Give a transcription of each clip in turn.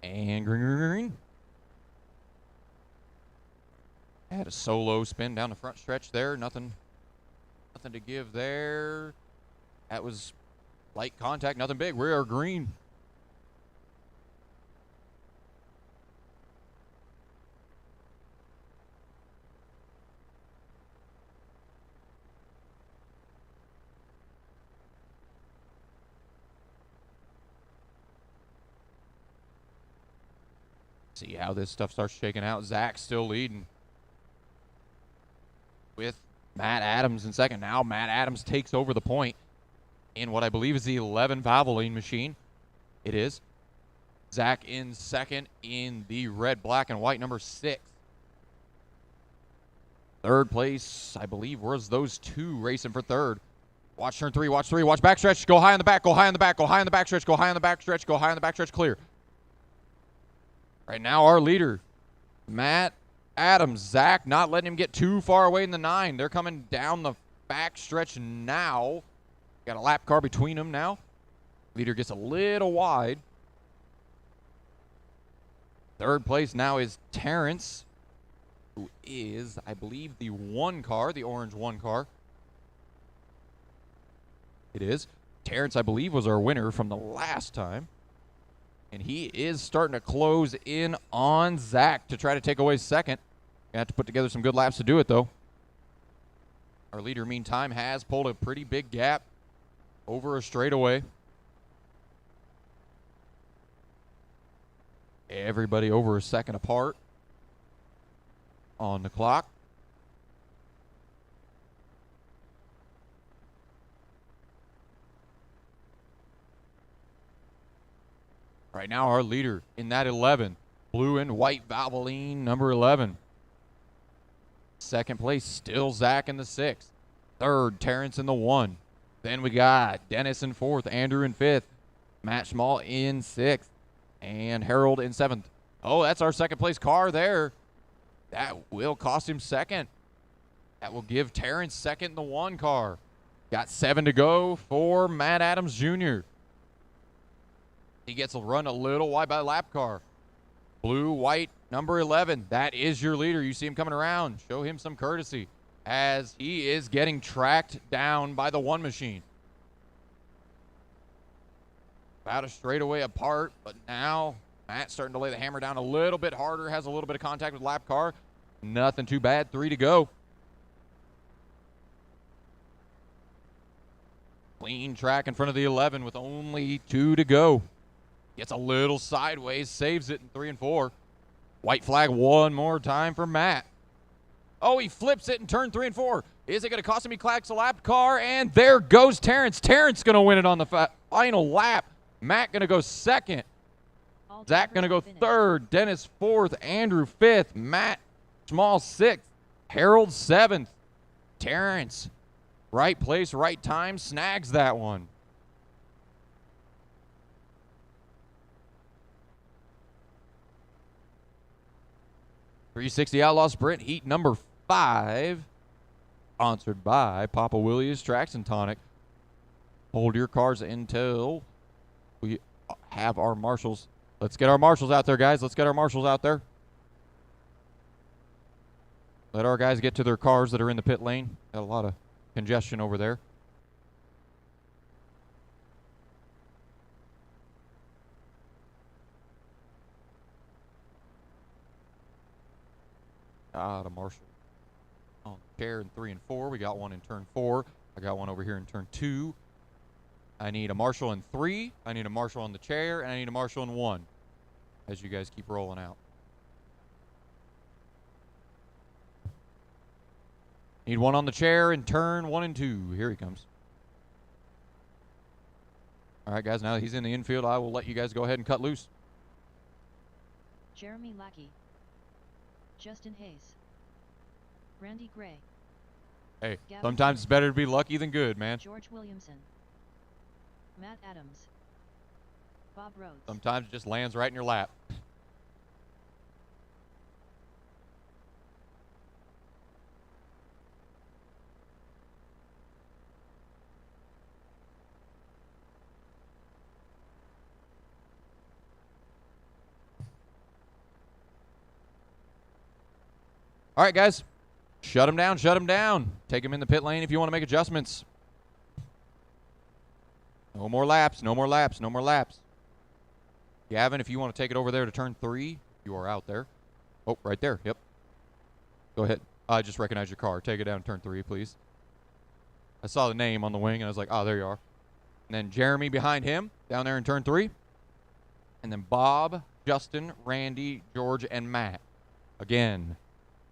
And green, green, green. Had a solo spin down the front stretch there. Nothing to give there. That was light contact, nothing big. We are green. See how this stuff starts shaking out. Zach still leading with Matt Adams in second. Now Matt Adams takes over the point in what I believe is the 11 Valvoline machine. It is. Zach in second in the red, black, and white number 6. Third place, I believe, was those two racing for third. Watch turn 3, watch 3, watch backstretch. Go high on the back, go high on the back, go high on the backstretch, go high on the backstretch, go high on the backstretch, clear. Right now, our leader, Matt Adams. Zach not letting him get too far away in the 9. They're coming down the backstretch now. Got a lap car between them now. Leader gets a little wide. Third place now is Terrence, who is, I believe, the 1 car, the orange 1 car. It is. Terrence, I believe, was our winner from the last time. And he is starting to close in on Zach to try to take away second. Gonna have to put together some good laps to do it, though. Our leader, meantime, has pulled a pretty big gap over a straightaway. Everybody over a second apart on the clock. Right now, our leader in that 11, blue and white Valvoline, number 11. Second place, still Zach in the 6th. Third, Terrence in the 1. Then we got Dennis in 4th, Andrew in 5th, Matt Schmall in 6th, and Harold in 7th. Oh, that's our second place car there. That will cost him second. That will give Terrence second in the 1 car. Got 7 to go for Matt Adams Jr. He gets a run a little wide by the lap car. Blue, white, number 11. That is your leader. You see him coming around. Show him some courtesy as he is getting tracked down by the 1 machine. About a straightaway apart, but now Matt's starting to lay the hammer down a little bit harder. Has a little bit of contact with the lap car. Nothing too bad. 3 to go. Clean track in front of the 11 with only 2 to go. Gets a little sideways, saves it in 3 and 4. White flag one more time for Matt. Oh, he flips it in turn 3 and 4. Is it going to cost him? He clacks a lap car, and there goes Terrence. Terrence going to win it on the final lap. Matt going to go second. Zach going to go third. Dennis 4th. Andrew 5th. Matt Schmall 6th. Harold 7th. Terrence, right place, right time, snags that one. .360 Outlaw Sprint Heat number 5, sponsored by Papa Willie's Tracks and Tonic. Hold your cars until we have our marshals. Let's get our marshals out there, guys. Let's get our marshals out there. Let our guys get to their cars that are in the pit lane. Got a lot of congestion over there. A marshal on the chair in 3 and 4. We got one in turn 4. I got one over here in turn 2. I need a marshal in 3. I need a marshal on the chair, and I need a marshal in 1 as you guys keep rolling out. Need one on the chair in turn 1 and 2. Here he comes. All right, guys, now that he's in the infield, I will let you guys go ahead and cut loose. Jeremy Lackey. Justin Hayes. Randy Gray. Hey, Gavin sometimes it's Simmons. better to be lucky than good, man. George Williamson. Matt Adams. Bob Rhodes. Sometimes it just lands right in your lap. All right, guys. Shut him down. Shut him down. Take him in the pit lane if you want to make adjustments. No more laps. No more laps. No more laps. Gavin, if you want to take it over there to turn 3, you are out there. Oh, right there. Yep. Go ahead. I just recognize your car. Take it down to turn 3, please. I saw the name on the wing, and I was like, oh, there you are. And then Jeremy behind him, down there in turn 3. And then Bob, Justin, Randy, George, and Matt. Again,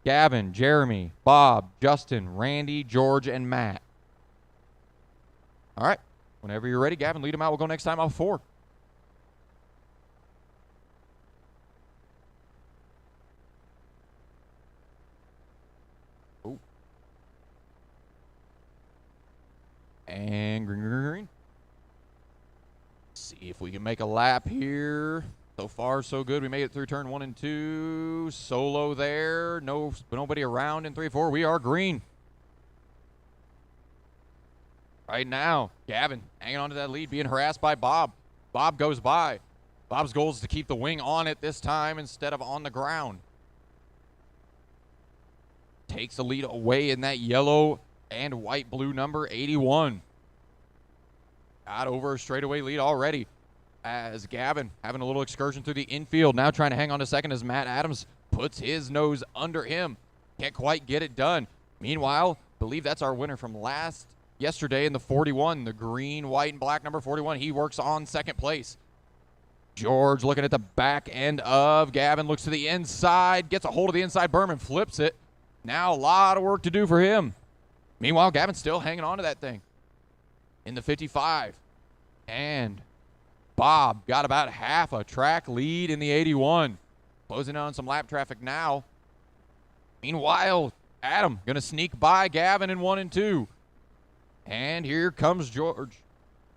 Gavin, Jeremy, Bob, Justin, Randy, George, and Matt. All right. Whenever you're ready, Gavin, lead them out. We'll go next time off 4. Oh. And green, green, green. See if we can make a lap here. So far, so good. We made it through turn 1 and 2. Solo there. Nobody around in 3, 4. We are green. Right now, Gavin hanging on to that lead, being harassed by Bob. Bob goes by. Bob's goal is to keep the wing on it this time instead of on the ground. Takes the lead away in that yellow and white blue number 81. Got over a straightaway lead already as Gavin having a little excursion through the infield. Now trying to hang on to second as Matt Adams puts his nose under him. Can't quite get it done. Meanwhile, believe that's our winner from yesterday in the 41, the green, white, and black number 41. He works on second place. George looking at the back end of Gavin, looks to the inside, gets a hold of the inside berm and flips it. Now a lot of work to do for him. Meanwhile, Gavin's still hanging on to that thing in the 55. And Bob got about half a track lead in the 81. Closing on some lap traffic now. Meanwhile, Adam going to sneak by Gavin in 1 and 2. And here comes George.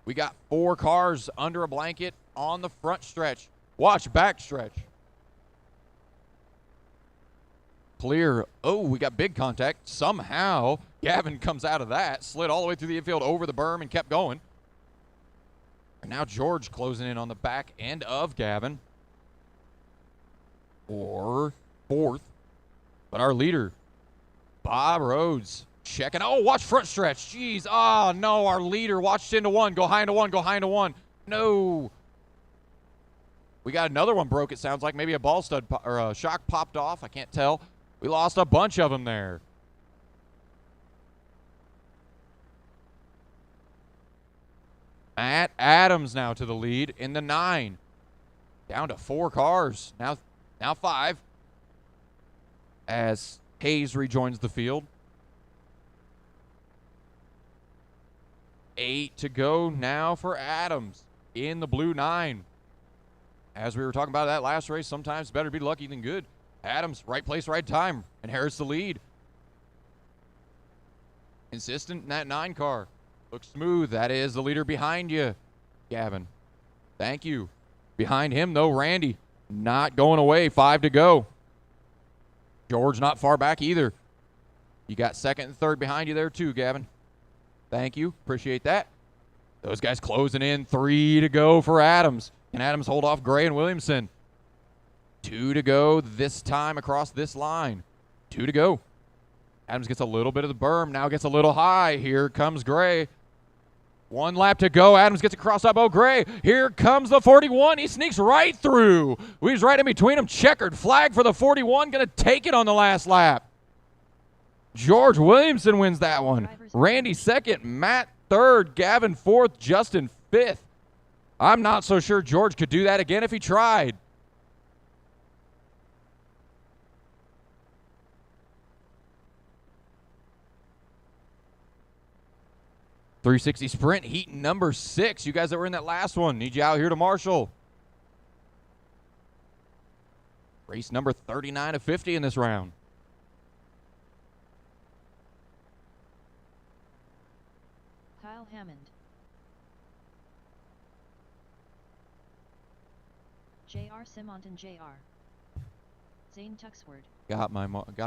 We got 4 cars under a blanket on the front stretch. Watch back stretch. Clear. Oh, we got big contact. Somehow, Gavin comes out of that, slid all the way through the infield over the berm and kept going. And now George closing in on the back end of Gavin. Or 4th. But our leader, Bob Rhodes, checking. Oh, watch front stretch. Jeez. Oh, no. Our leader watched into 1. Go high into 1. Go high into 1. No. We got another one broke, it sounds like. Maybe a ball stud or a shock popped off. I can't tell. We lost a bunch of them there. Matt Adams now to the lead in the 9. Down to 4 cars. Now 5. As Hayes rejoins the field. 8 to go now for Adams in the blue 9. As we were talking about that last race, sometimes better be lucky than good. Adams, right place, right time, inherits the lead. Insistent in that 9 car. Looks smooth. That is the leader behind you, Gavin. Thank you. Behind him, though, Randy. Not going away. 5 to go. George not far back either. You got 2nd and 3rd behind you there, too, Gavin. Thank you. Appreciate that. Those guys closing in. 3 to go for Adams. Can Adams hold off Gray and Williamson? 2 to go this time across this line. 2 to go. Adams gets a little bit of the berm. Now gets a little high. Here comes Gray. 1 lap to go. Adams gets across up. Oh, Gray. Here comes the 41. He sneaks right through. We was right in between them. Checkered flag for the 41. Going to take it on the last lap. George Williamson wins that one. Randy 2nd. Matt 3rd. Gavin 4th. Justin 5th. I'm not so sure George could do that again if he tried. .360 sprint, heat number 6. You guys that were in that last one, need you out here to marshal. Race number 39 of 50 in this round. Kyle Hammond. J.R. Simonton J.R. Zane Tuxford. Got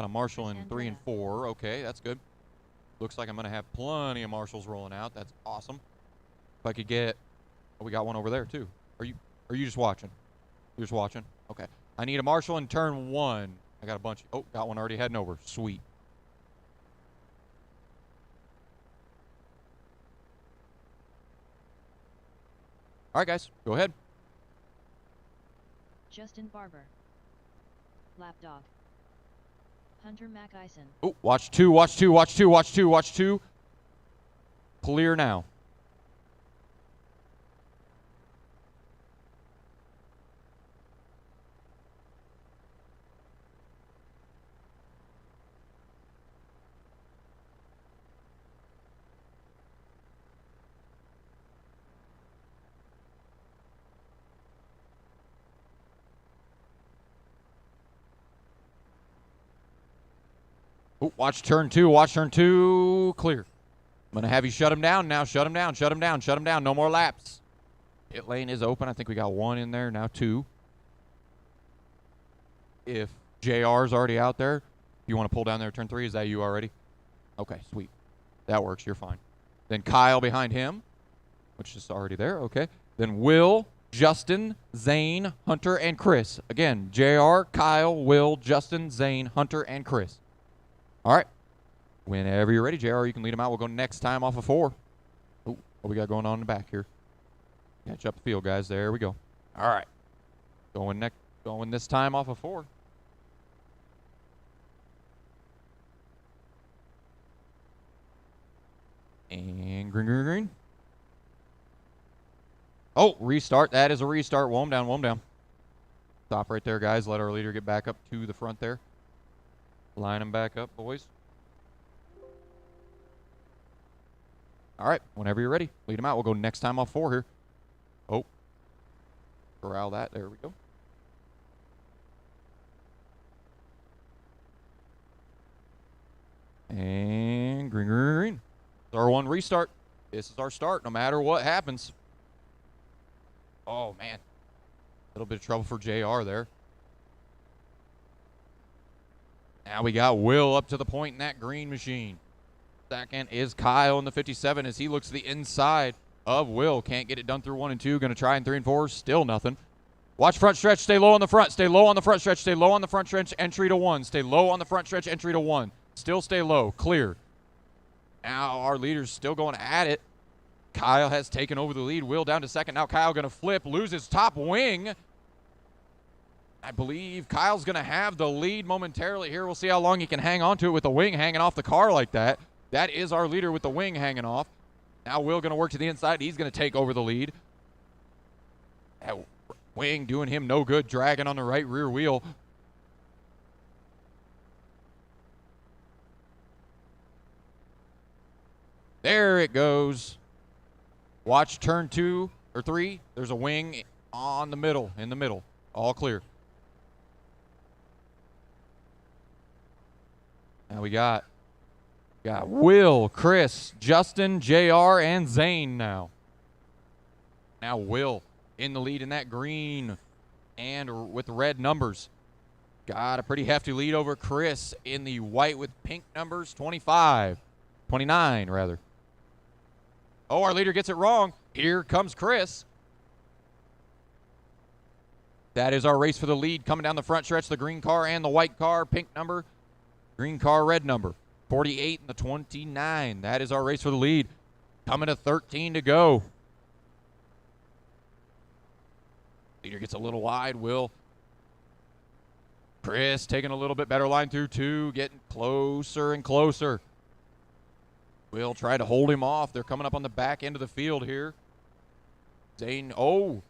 a marshal in 3 and 4. Okay, that's good. Looks like I'm going to have plenty of marshals rolling out. That's awesome. If I could get... Oh, we got one over there, too. Are you just watching? You're just watching? Okay. I need a marshal in turn 1 I got a bunch. Oh, got one already heading over. Sweet. All right, guys, go ahead. Justin Barber. Lapdog. Hunter McIson. Oh, watch two, watch two, watch two, watch two, watch two. Clear now. Oh, watch turn two, watch turn two. Clear. I'm going to have you shut him down now. Shut him down, shut him down, shut him down. No more laps. Pit lane is open. I think we got one in there, now two. If JR's already out there, you want to pull down there turn three? Is that you already? Okay, sweet. That works. You're fine. Then Kyle behind him, which is already there. Okay. Then Will, Justin, Zane, Hunter, and Chris. Again, JR, Kyle, Will, Justin, Zane, Hunter, and Chris. All right. Whenever you're ready, JR, you can lead them out. We'll go next time off of 4. Oh, what we got going on in the back here? Catch up the field, guys. There we go. All right. Going this time off of 4. And green, green, green. Oh, restart. That is a restart. Whoa 'em down, whoa 'em down. Stop right there, guys. Let our leader get back up to the front there. Line them back up, boys. All right, whenever you're ready, lead them out. We'll go next time off 4 here. Oh, corral that. There we go. And green, green, green. It's our one restart. This is our start, no matter what happens. Oh, man. A little bit of trouble for JR there. Now we got Will up to the point in that green machine. Second is Kyle in the 57 as he looks to the inside of Will. Can't get it done through 1 and 2. Going to try in 3 and 4. Still nothing. Watch front stretch. Stay low on the front. Stay low on the front stretch. Stay low on the front stretch. Entry to 1. Stay low on the front stretch. Entry to 1. Still stay low. Clear. Now our leader's still going at it. Kyle has taken over the lead. Will down to second. Now Kyle going to flip. Loses top wing. I believe Kyle's going to have the lead momentarily here. We'll see how long he can hang on to it with the wing hanging off the car like that. That is our leader with the wing hanging off. Now Will going to work to the inside. He's going to take over the lead. That wing doing him no good, dragging on the right rear wheel. There it goes. Watch turn 2 or 3. There's a wing on the middle, in the middle. All clear. Now we got Will, Chris, Justin, JR, and Zane now. Now Will in the lead in that green and with red numbers. Got a pretty hefty lead over Chris in the white with pink numbers, 29 rather. Oh, our leader gets it wrong. Here comes Chris. That is our race for the lead coming down the front stretch. The green car and the white car, pink number. Green car, red number. 48 and the 29. That is our race for the lead. Coming to 13 to go. Leader gets a little wide. Will. Chris taking a little bit better line through 2. Getting closer and closer. Will try to hold him off. They're coming up on the back end of the field here. Zane. Oh.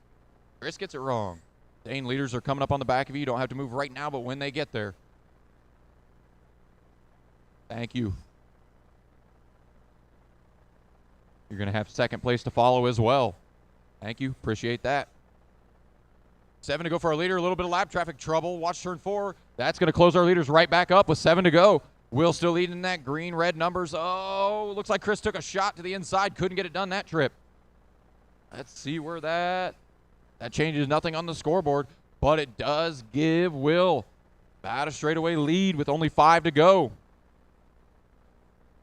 Chris gets it wrong. Zane, leaders are coming up on the back of you. You don't have to move right now, but when they get there. Thank you. You're going to have second place to follow as well. Thank you. Appreciate that. 7 to go for our leader. A little bit of lap traffic trouble. Watch turn 4. That's going to close our leaders right back up with 7 to go. Will still leading that green, red numbers. Oh, looks like Chris took a shot to the inside. Couldn't get it done that trip. Let's see where that changes nothing on the scoreboard, but it does give Will about a straightaway lead with only 5 to go.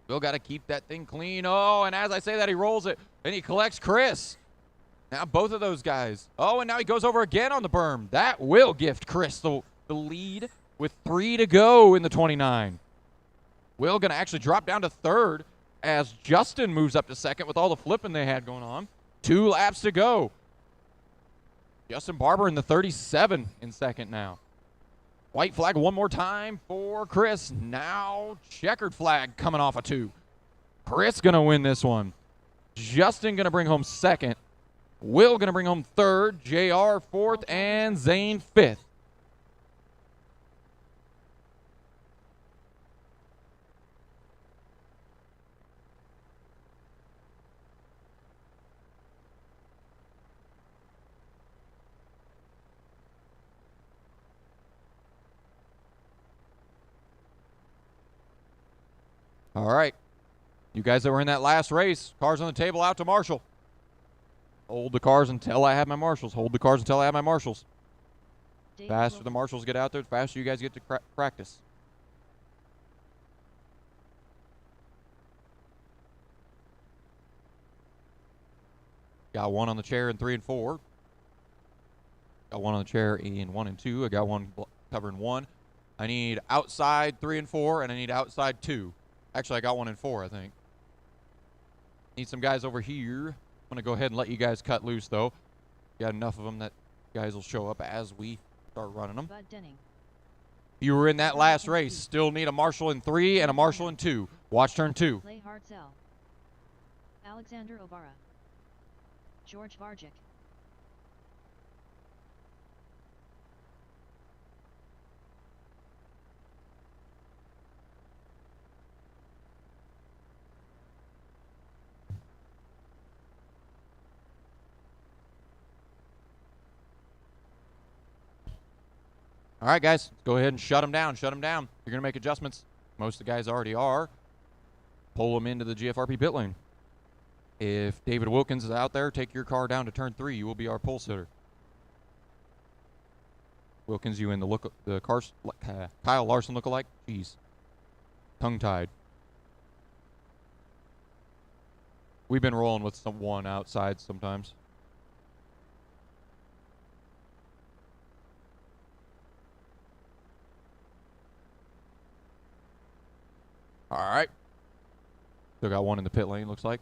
Will got to keep that thing clean. Oh, and as I say that, he rolls it, and he collects Chris. Now both of those guys. Oh, and now he goes over again on the berm. That will gift Chris the lead with 3 to go in the 29. Will going to actually drop down to third as Justin moves up to second with all the flipping they had going on. 2 laps to go. Justin Barber in the 37 in second now. White flag one more time for Chris. Now checkered flag coming off a 2. Chris going to win this one. Justin going to bring home second. Will going to bring home third. JR fourth. And Zane fifth. All right. You guys that were in that last race, cars on the table out to Marshall. Hold the cars until I have my marshals. Hold the cars until I have my marshals. Faster the marshals get out there, the faster you guys get to practice. Got one on the chair in 3 and 4. Got one on the chair in 1 and 2. I got one covering 1. I need outside 3 and 4, and I need outside 2. Actually, I got 1 and 4, I think. Need some guys over here. I'm going to go ahead and let you guys cut loose, though. Got enough of them that guys will show up as we start running them. You were in that last race. Still need a marshal in 3 and a marshal in 2. Watch turn 2. Alexander Obara. George Vargic. All right, guys, let's go ahead and shut them down. Shut them down. You're going to make adjustments. Most of the guys already are. Pull them into the GFRP pit lane. If David Wilkins is out there, take your car down to turn 3. You will be our pole sitter. Wilkins, you in the Kyle Larson lookalike? Jeez. Tongue-tied. We've been rolling with someone outside sometimes. All right. Still got one in the pit lane, looks like.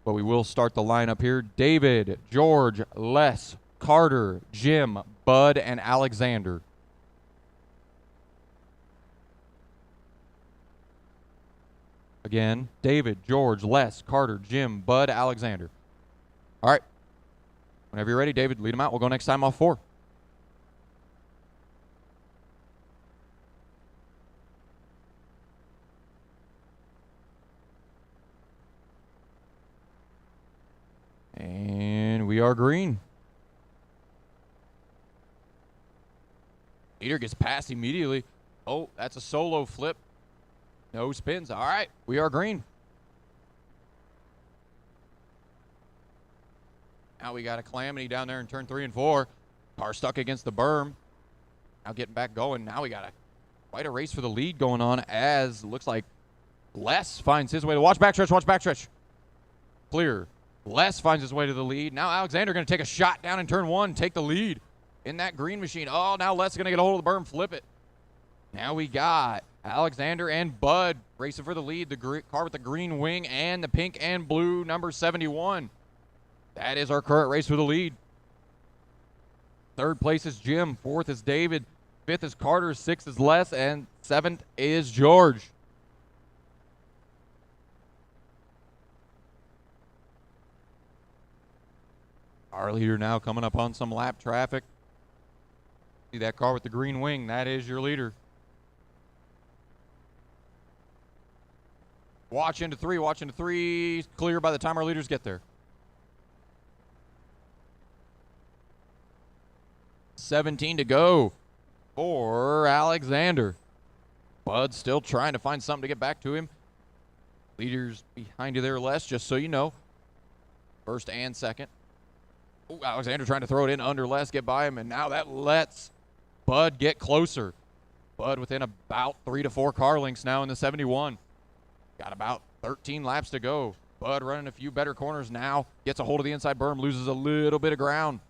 But we will start the lineup here. David, George, Les, Carter, Jim, Bud, and Alexander. Again, David, George, Les, Carter, Jim, Bud, Alexander. All right. Whenever you're ready, David, lead them out. We'll go next time off 4. And we are green. Leader gets passed immediately. Oh, that's a solo flip. No spins. All right, we are green. Now we got a calamity down there in turn 3 and 4. Car stuck against the berm. Now getting back going. Now we got quite a race for the lead going on as looks like Les finds his way to watch backstretch, watch backstretch. Clear. Les finds his way to the lead. Now Alexander going to take a shot down in turn 1, take the lead in that green machine. Oh, now Les is going to get a hold of the berm, flip it. Now we got Alexander and Bud racing for the lead. The car with the green wing and the pink and blue number 71. That is our current race for the lead. 3rd place is Jim. 4th is David. 5th is Carter. 6th is Les. And 7th is George. Our leader now coming up on some lap traffic. See that car with the green wing? That is your leader. Watch into 3, watch into 3. Clear by the time our leaders get there. 17 to go for Alexander. Bud's still trying to find something to get back to him. Leaders behind you there, Les, just so you know. 1st and 2nd. Ooh, Alexander trying to throw it in under Les, get by him, and now that lets Bud get closer. Bud within about 3 to 4 car lengths now in the 71. Got about 13 laps to go. Bud running a few better corners now. Gets a hold of the inside berm, loses a little bit of ground.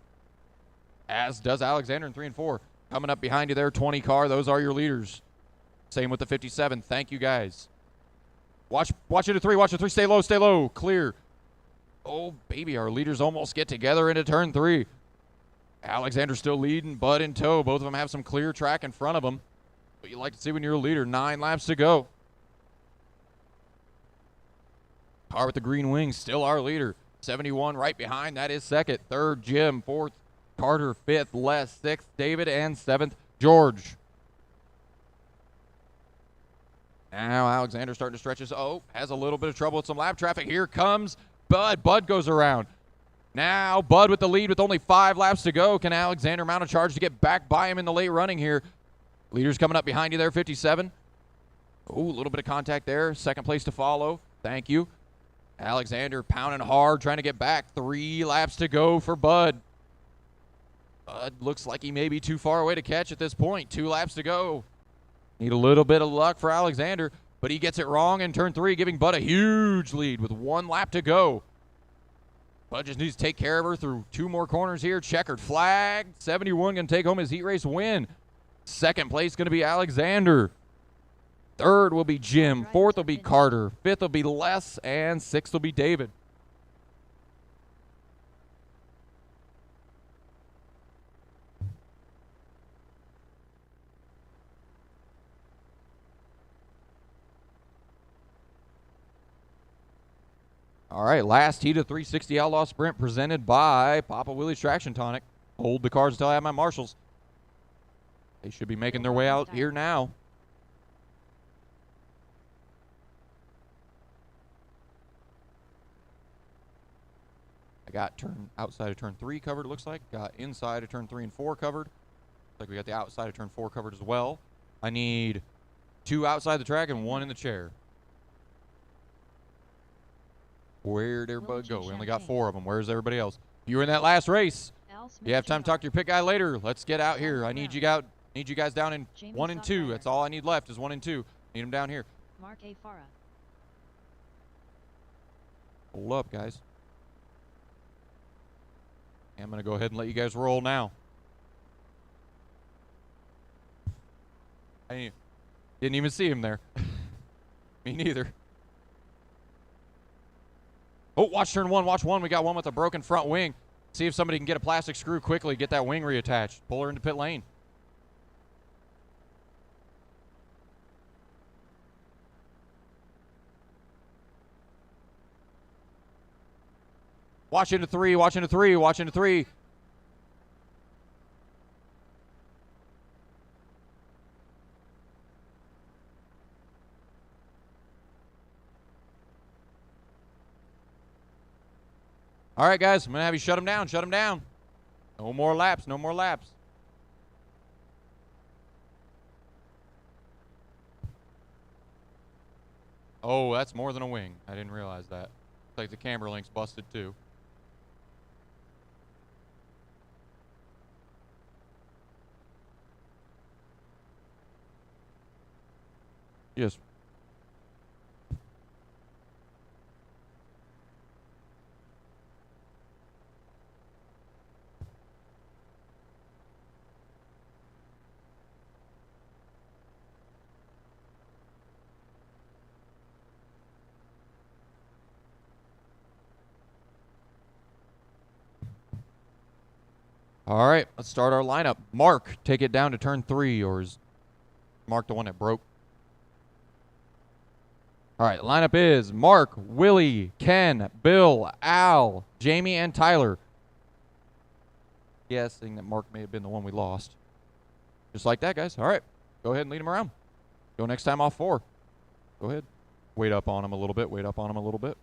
As does Alexander in 3 and 4. coming up behind you there, 20 car. Those are your leaders. Same with the 57. Thank you, guys. Watch into 3. Watch into 3. Stay low. Stay low. Clear. Oh, baby. Our leaders almost get together into turn 3. Alexander still leading. Bud in tow. Both of them have some clear track in front of them. What you like to see when you're a leader. 9 laps to go. Car with the green wings. Still our leader. 71 right behind. That is second. Third, Jim. Fourth, Carter. Fifth, Les. Sixth, David. And seventh, George. Now Alexander starting to stretch his. Oh, has a little bit of trouble with some lap traffic. Here comes Bud. Bud goes around. Now Bud with the lead with only 5 laps to go. Can Alexander mount a charge to get back by him in the late running here? Leaders coming up behind you there, 57. Oh, a little bit of contact there. Second place to follow. Thank you. Alexander pounding hard, trying to get back. 3 laps to go for Bud. Bud looks like he may be too far away to catch at this point. 2 laps to go. Need a little bit of luck for Alexander, but he gets it wrong in turn 3, giving Bud a huge lead with 1 lap to go. Bud just needs to take care of her through 2 more corners here. Checkered flag. 71 going to take home his heat race win. Second place going to be Alexander. Third will be Jim. Fourth will be Carter. Fifth will be Les. And sixth will be David. All right, last heat of 360 Outlaw Sprint presented by Papa Willie's Traction Tonic. Hold the cars until I have my marshals. They should be making their way out here now. I got outside of turn 3 covered, it looks like. Got inside of turn 3 and 4 covered. Looks like we got the outside of turn 4 covered as well. I need 2 outside the track and 1 in the chair. Where'd everybody go? We only got 4 of them. Where's everybody else? You were in that last race. You have time to talk to your pit guy later. Let's get out here. I need you guys down in 1 and 2. That's all I need left is 1 and 2. Need them down here. Mark A. Farah. Hold up, guys. I'm going to go ahead and let you guys roll now. I didn't even see him there. Me neither. Oh, watch turn 1. Watch 1. We got one with a broken front wing. See if somebody can get a plastic screw quickly. Get that wing reattached. Pull her into pit lane. Watch into 3. Watch into 3. Watch into 3. All right, guys, I'm going to have you shut them down. Shut them down. No more laps. No more laps. Oh, that's more than a wing. I didn't realize that. Looks like the camber link's busted, too. Yes. All right, let's start our lineup. Mark, take it down to turn 3, or is Mark the one that broke? All right, the lineup is Mark, Willie, Ken, Bill, Al, Jamie, and Tyler. Guessing that Mark may have been the one we lost. Just like that, guys. All right, go ahead and lead him around. Go next time off 4. Go ahead. Wait up on him a little bit. Wait up on him a little bit.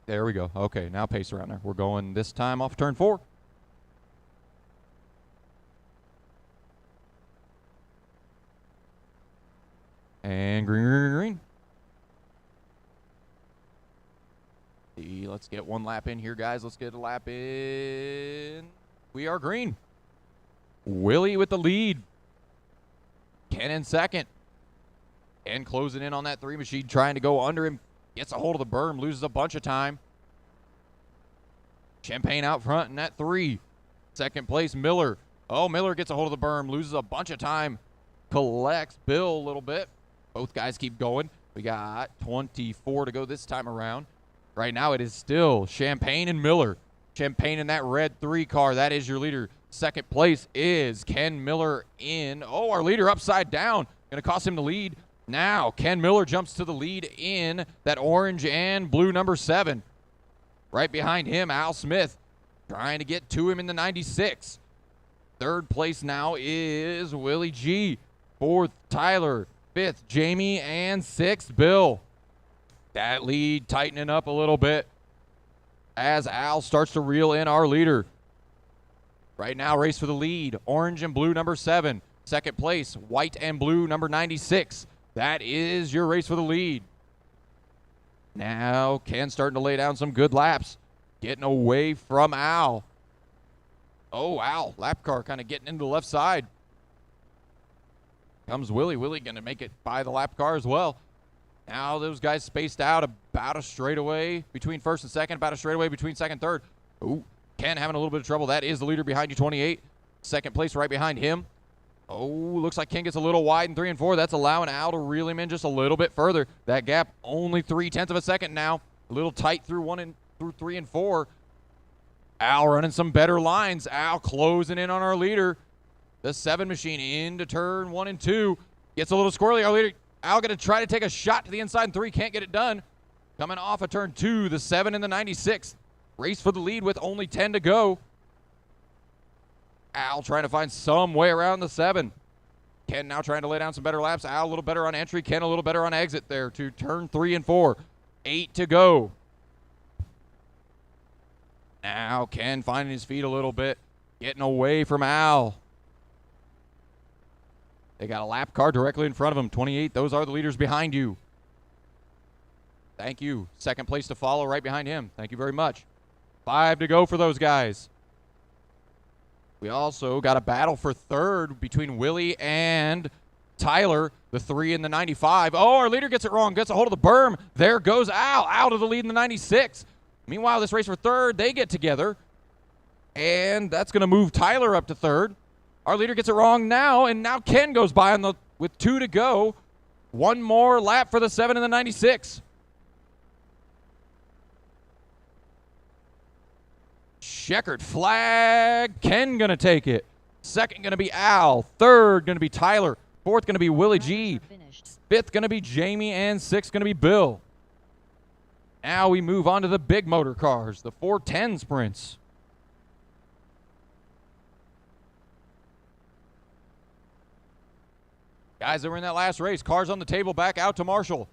There we go. Okay, now pace around there. We're going this time off turn 4. And green, green, green, green. Let's get 1 lap in here, guys. Let's get a lap in. We are green. Willie with the lead. Ken in second. Ken closing in on that 3 machine, trying to go under him. Gets a hold of the berm, loses a bunch of time. Champagne out front in that 3. Second place, Miller. Oh, Miller gets a hold of the berm, loses a bunch of time, collects Bill a little bit. Both guys keep going. We got 24 to go this time around. Right now it is still Champagne and Miller. Champagne in that red 3 car. That is your leader. Second place is Ken Miller in. Oh, our leader upside down. Going to cost him the lead. Now Ken Miller jumps to the lead in that orange and blue number 7. Right behind him, Al Smith trying to get to him in the 96. Third place now is Willie G. Fourth, Tyler. Fifth, Jamie. And sixth, Bill. That lead tightening up a little bit as Al starts to reel in our leader. Right now, race for the lead. Orange and blue, number 7. Second place, white and blue, number 96. That is your race for the lead. Now, Ken starting to lay down some good laps. Getting away from Al. Oh, Al, lap car kind of getting into the left side. Comes Willie. Willie going to make it by the lap car as well. Now those guys spaced out about a straightaway between first and second, about a straightaway between second and third. Oh, Ken having a little bit of trouble. That is the leader behind you, 28. Second place right behind him. Oh, looks like Ken gets a little wide in 3 and 4. That's allowing Al to reel him in just a little bit further. That gap only 0.3 of a second now. A little tight through 3 and 4. Al running some better lines. Al closing in on our leader. The 7 machine into turn 1 and 2. Gets a little squirrely. Our leader, Al, going to try to take a shot to the inside in 3. Can't get it done. Coming off of turn 2, the 7 and the 96. Race for the lead with only 10 to go. Al trying to find some way around the 7. Ken now trying to lay down some better laps. Al a little better on entry. Ken a little better on exit there to turn 3 and 4. 8 to go. Now Ken finding his feet a little bit. Getting away from Al. They got a lap car directly in front of him. 28, those are the leaders behind you. Thank you. Second place to follow right behind him. Thank you very much. 5 to go for those guys. We also got a battle for third between Willie and Tyler, the 3 and the 95. Oh, our leader gets it wrong. Gets a hold of the berm. There goes Al. Out of the lead in the 96. Meanwhile, this race for third, they get together. And that's going to move Tyler up to third. Our leader gets it wrong now, and now Ken goes by with 2 to go. One more lap for the 7 and the 96. Checkered flag. Ken going to take it. Second going to be Al. Third going to be Tyler. Fourth going to be Willie G. Fifth going to be Jamie. And sixth going to be Bill. Now we move on to the big motor cars, the 410 sprints. Guys that were in that last race, cars on the table, back out to Marshall.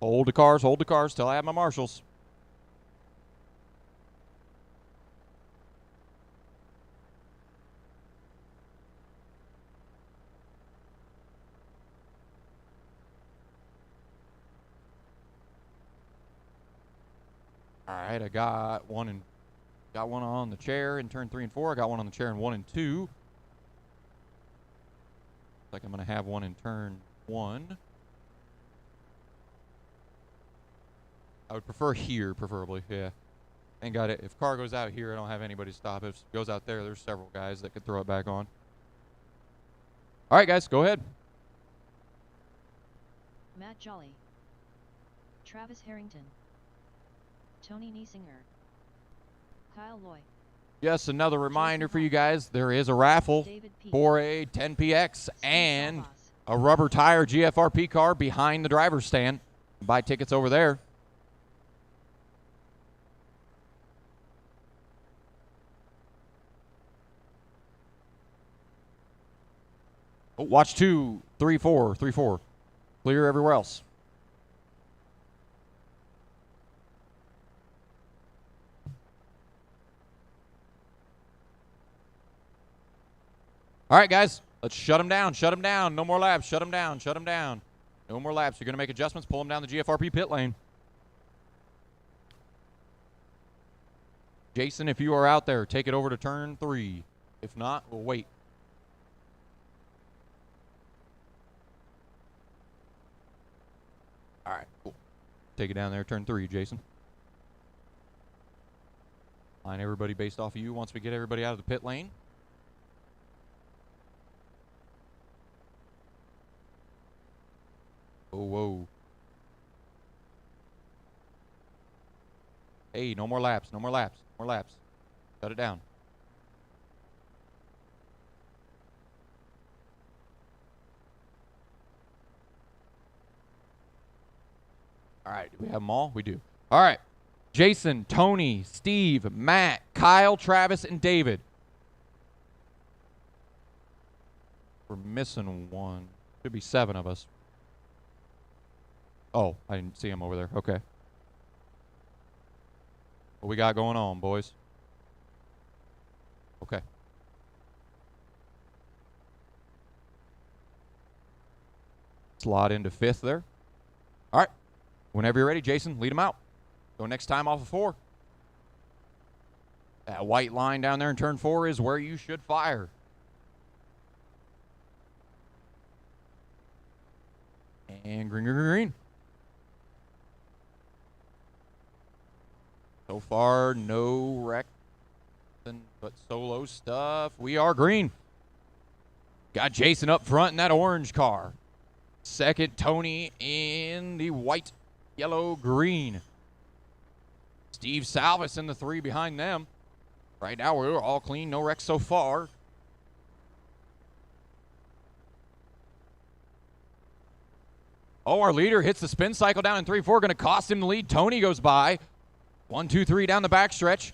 Hold the cars till I have my marshals. All right, I got one on the chair in turn 3 and 4. I got one on the chair in 1 and 2. Looks like I'm going to have one in turn 1. I would prefer here, preferably, yeah. Ain't got it. If car goes out here, I don't have anybody to stop. If it goes out there, there's several guys that could throw it back on. All right, guys, go ahead. Matt Jolly. Travis Harrington. Tony Niesinger. Kyle Loy. Yes, another reminder for you guys. There is a raffle for a 10PX and a rubber tire GFRP car behind the driver's stand. Buy tickets over there. Oh, watch 2, 3, 4, 3, 4. Clear everywhere else. All right, guys, let's shut them down. Shut them down. No more laps. Shut them down. Shut them down. No more laps. You're going to make adjustments. Pull them down the GFRP pit lane. Jason, if you are out there, take it over to turn 3. If not, we'll wait. All right, cool. Take it down there, turn 3, Jason. Line everybody based off of you once we get everybody out of the pit lane. Oh, whoa. Hey, no more laps, no more laps, more laps. Shut it down. All right, do we have them all? We do. All right. Jason, Tony, Steve, Matt, Kyle, Travis, and David. We're missing one. Should be 7 of us. Oh, I didn't see him over there. Okay. What we got going on, boys? Okay. Slot into 5th there. All right. Whenever you're ready, Jason, lead them out. Go next time off of 4. That white line down there in turn 4 is where you should fire. And green, green, green. So far, no wreck, but solo stuff. We are green. Got Jason up front in that orange car. Second, Tony in the white, yellow, green. Steve Salvis in the 3 behind them. Right now, we're all clean. No wrecks so far. Oh, our leader hits the spin cycle down in 3-4. Going to cost him the lead. Tony goes by. 1, 2, 3 down the backstretch.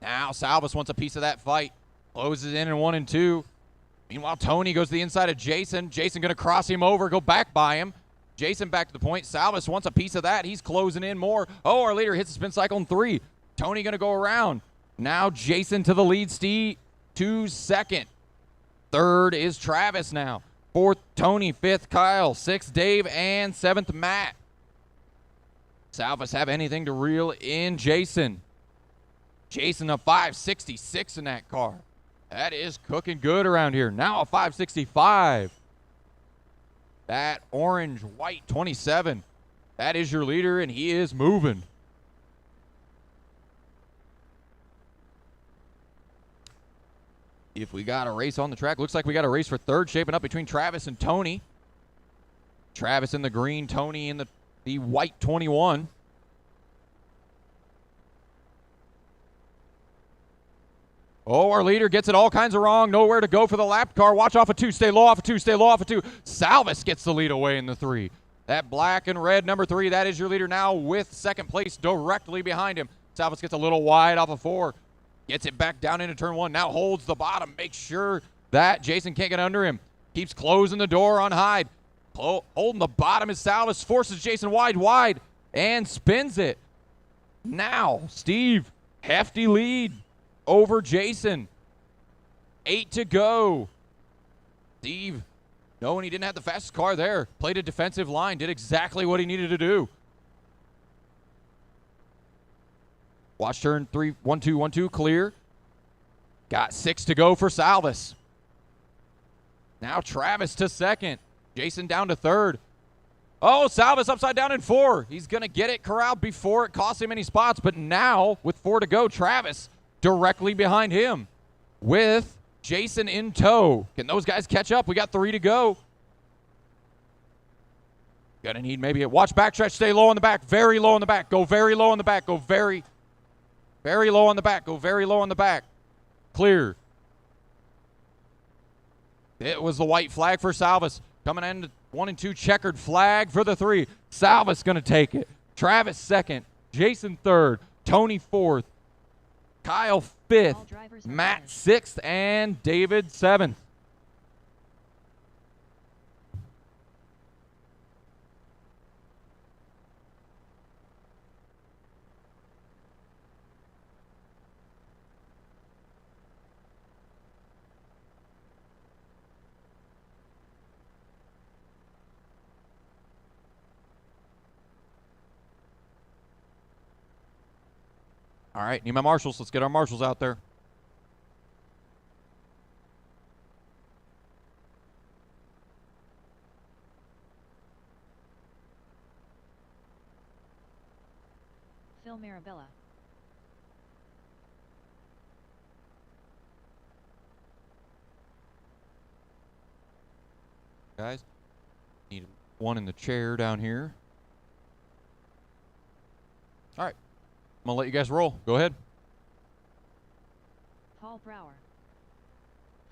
Now Salvis wants a piece of that fight. Closes in 1 and 2. Meanwhile, Tony goes to the inside of Jason. Jason going to cross him over, go back by him. Jason back to the point. Salvis wants a piece of that. He's closing in more. Oh, our leader hits the spin cycle in 3. Tony going to go around. Now Jason to the lead. Steve to second. Third is Travis now. 4th, Tony. 5th, Kyle. 6th, Dave. And 7th, Matt. Salvis have anything to reel in Jason. Jason a 566 in that car. That is cooking good around here. Now a 565. That orange, white 27. That is your leader, and he is moving. If we got a race on the track, looks like we got a race for 3rd shaping up between Travis and Tony. Travis in the green, Tony in the white 21. Oh, our leader gets it all kinds of wrong. Nowhere to go for the lap car. Watch off of 2. Stay low off of 2. Stay low off of 2. Salvis gets the lead away in the 3. That black and red number 3, that is your leader now with 2nd place directly behind him. Salvis gets a little wide off of 4. Gets it back down into turn 1. Now holds the bottom. Makes sure that Jason can't get under him. Keeps closing the door on Hyde. Holding the bottom is Salvis. Forces Jason wide, and spins it. Now, Steve, hefty lead over Jason. 8 to go. Steve, knowing he didn't have the fastest car there, played a defensive line, did exactly what he needed to do. Watch turn 3, 1, 2, 1, 2, clear. Got 6 to go for Salvis. Now Travis to 2nd. Jason down to 3rd. Oh, Salvis upside down in 4. He's going to get it corralled before it costs him any spots. But now, with 4 to go, Travis directly behind him with Jason in tow. Can those guys catch up? We got 3 to go. Gonna need maybe a watch backstretch. Stay low on the back. Very low on the back. Go very low on the back. Go very, very low on the back. Go very low on the back. Clear. It was the white flag for Salvis. Coming in 1 and 2, checkered flag for the 3. Salvis going to take it. Travis 2nd. Jason 3rd. Tony 4th. Kyle 5th. Matt 6th. And David 7th. All right, need my marshals. Let's get our marshals out there. Phil Marabella. Guys, need one in the chair down here. All right. I'm going to let you guys roll. Go ahead. Paul Brower.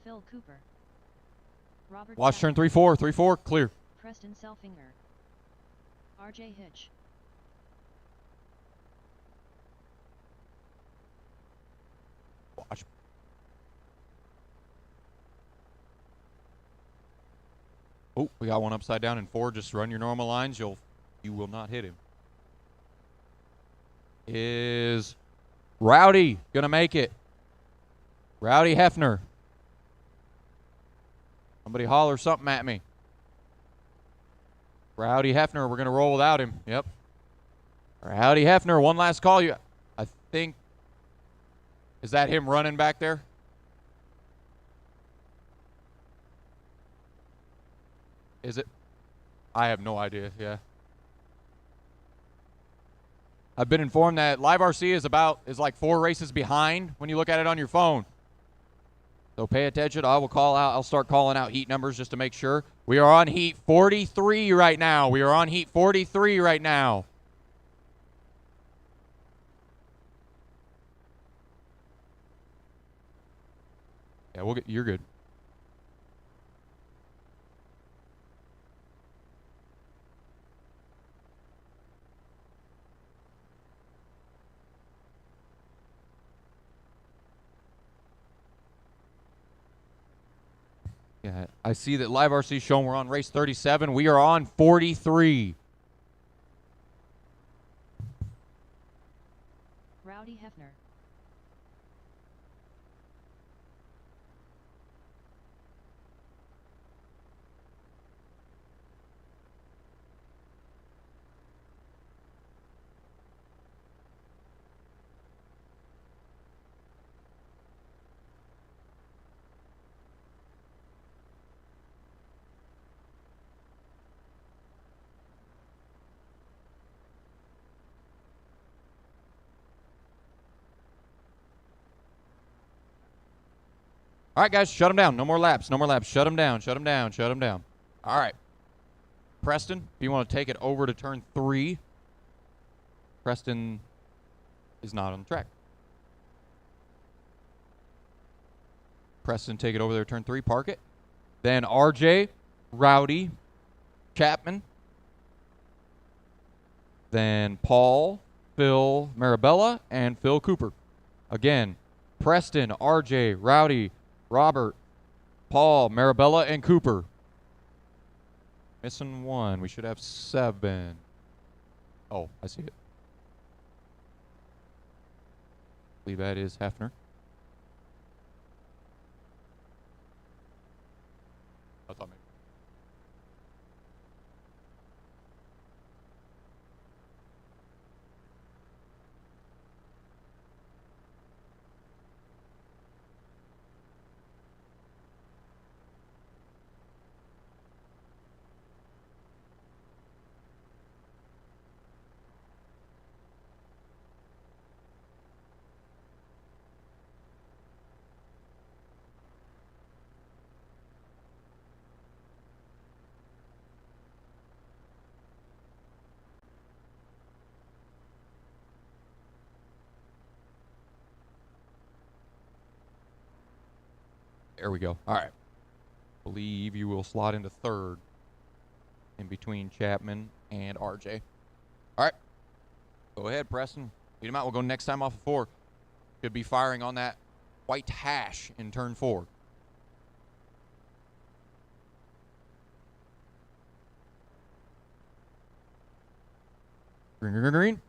Phil Cooper. Robert Watch turn Chapman. 3-4. 3-4. Clear. Preston Selfinger. RJ Hitch. Watch. Oh, we got one upside down in 4. Just run your normal lines. You will not hit him. Is Rowdy going to make it? Rowdy Hefner. Somebody holler something at me. Rowdy Hefner, we're going to roll without him. Yep. Rowdy Hefner, one last call. I think, is that him running back there? Is it? I have no idea, yeah. I've been informed that Live RC is like 4 races behind when you look at it on your phone. So pay attention. I'll start calling out heat numbers just to make sure. We are on heat 43 right now. We are on heat 43 right now. Yeah, you're good. Yeah, I see that Live RC showing we're on race 37. We are on 43. Rowdy Hefner. All right, guys, shut them down. No more laps. No more laps. Shut them down. Shut them down. Shut them down. All right. Preston, if you want to take it over to turn 3. Preston is not on the track. Preston, take it over there, turn 3, park it. Then RJ, Rowdy, Chapman. Then Paul, Phil Marabella, and Phil Cooper. Again, Preston, RJ, Rowdy, Robert, Paul, Marabella, and Cooper. Missing 1. We should have 7. Oh, I see it. I believe that is Hefner. I thought maybe. There we go. All right. Believe you will slot into 3rd in between Chapman and RJ. All right. Go ahead, Preston. Lead him out. We'll go next time off of 4. Should be firing on that white hash in turn 4. Green, green, green, green.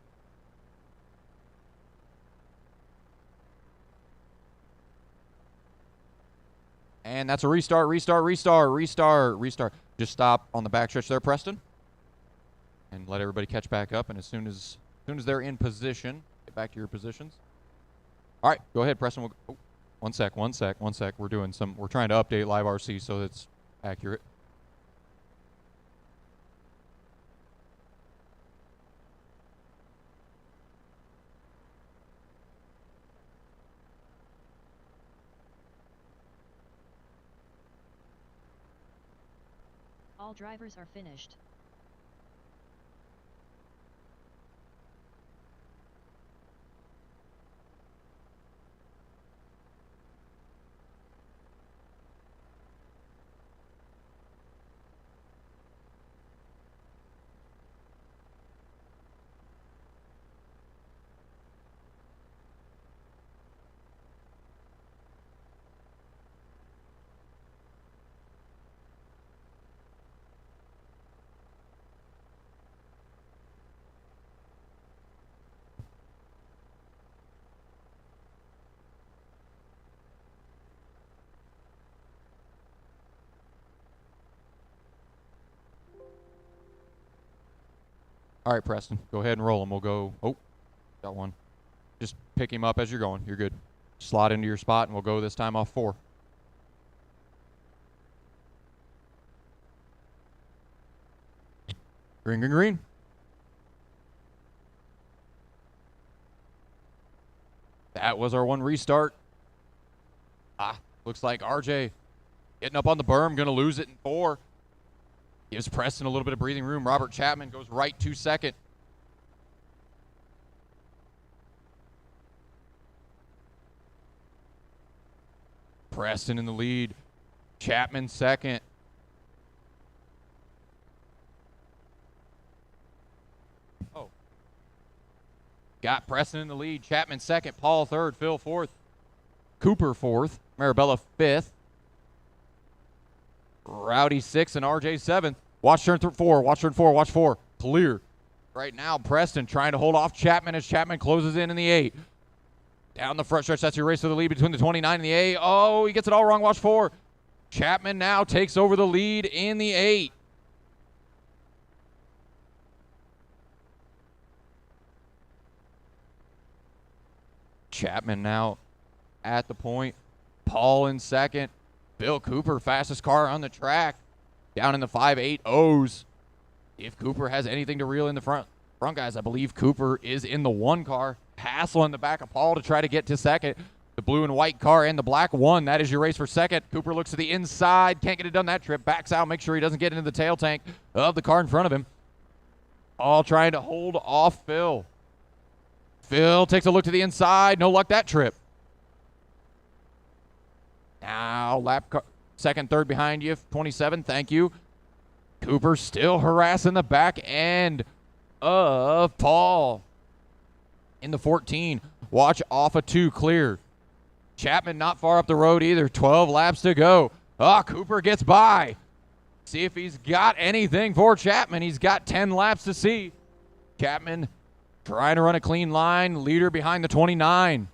And that's a restart, restart, restart, restart, restart. Just stop on the backstretch there, Preston. And let everybody catch back up. And as soon as they're in position, get back to your positions. All right, go ahead, Preston. Oh, one sec. We're trying to update Live RC so it's accurate. All drivers are finished. All right, Preston, go ahead and roll him. We'll go. Oh, got one. Just pick him up as you're going. You're good. Slot into your spot, and we'll go this time off 4. Green, green, green. That was our one restart. Looks like RJ getting up on the berm, going to lose it in 4. Gives Preston a little bit of breathing room. Robert Chapman goes right to second. Preston in the lead. Chapman second. Oh. Got Preston in the lead. Chapman second. Paul third. Phil fourth. Cooper fourth. Marabella fifth. Rowdy 6th and RJ 7th. Watch turn 4. Watch turn 4. Watch 4. Clear. Right now, Preston trying to hold off Chapman as Chapman closes in the 8. Down the front stretch, that's your race for the lead between the 29 and the 8. Oh, he gets it all wrong. Watch 4. Chapman now takes over the lead in the 8. Chapman now at the point. Paul in second. Bill Cooper, fastest car on the track. Down in the 5.80s. If Cooper has anything to reel in the front guys, I believe Cooper is in the 1 car. Hassel in the back of Paul to try to get to second. The blue and white car and the black 1. That is your race for second. Cooper looks to the inside. Can't get it done that trip. Backs out. Make sure he doesn't get into the tail tank of the car in front of him. All trying to hold off Phil. Phil takes a look to the inside. No luck that trip. Now, lap car, second, third behind you, 27, thank you. Cooper still harassing the back end of Paul. In the 14, watch off a 2, clear. Chapman not far up the road either, 12 laps to go. Cooper gets by. See if he's got anything for Chapman. He's got 10 laps to see. Chapman trying to run a clean line, leader behind the 29.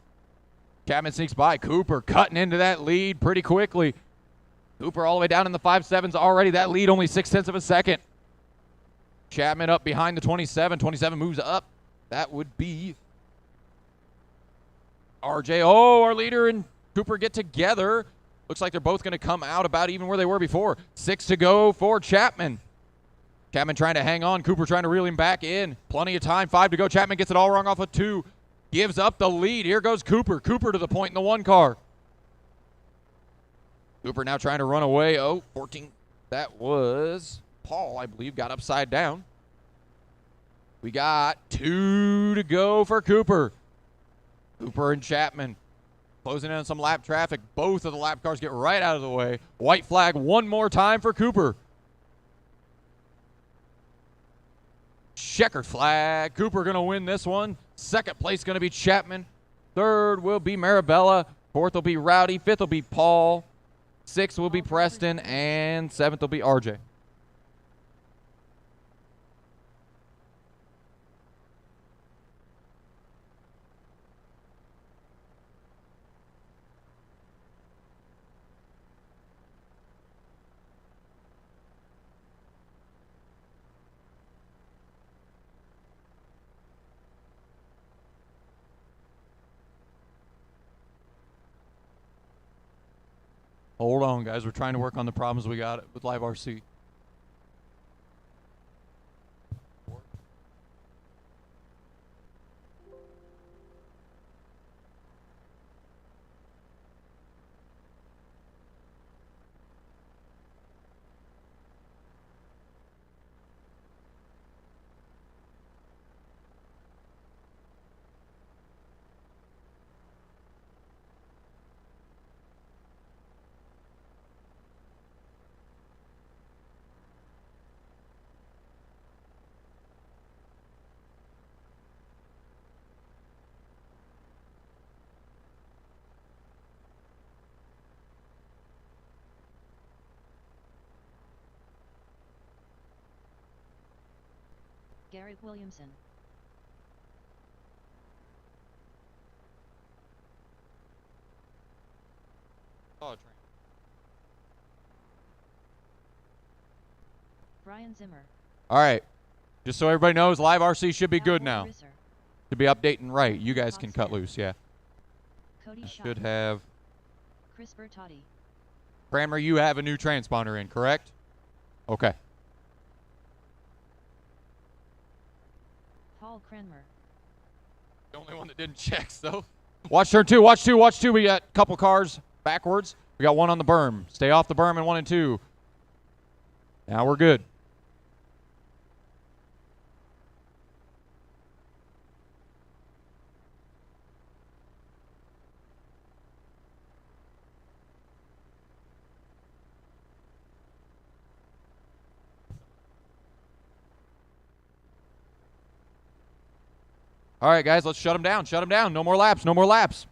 Chapman sneaks by. Cooper cutting into that lead pretty quickly. Cooper all the way down in the 5.7s already. That lead only 0.6 of a second. Chapman up behind the 27. 27 moves up. That would be RJ. Oh, our leader and Cooper get together. Looks like they're both going to come out about even where they were before. 6 to go for Chapman. Chapman trying to hang on. Cooper trying to reel him back in. Plenty of time. 5 to go. Chapman gets it all wrong off of 2. Gives up the lead. Here goes Cooper. Cooper to the point in the 1 car. Cooper now trying to run away. 14. That was Paul, I believe, got upside down. We got 2 to go for Cooper. Cooper and Chapman closing in on some lap traffic. Both of the lap cars get right out of the way. White flag one more time for Cooper. Checkered flag. Cooper going to win this one. Second place going to be Chapman. Third will be Marabella. Fourth will be Rowdy. Fifth will be Paul. Sixth will be Preston. And 7th will be RJ. Hold on, guys. We're trying to work on the problems we got with Live RC. Garrett Williamson. Oh, Brian Zimmer. all right. Just so everybody knows, live RC should be good Cowboy now. Risser. Should be updating right. You guys Top can cut spin. loose, yeah. Cody I Schott. should have. Chris Bertotti. Cranmer, you have a new transponder in, correct? Okay. Paul Cranmer. The only one that didn't check, so. Watch turn two, watch two, watch two. We got a couple cars backwards. We got one on the berm. Stay off the berm in 1 and 2. Now we're good. All right, guys, let's shut them down. Shut them down. No more laps. No more laps.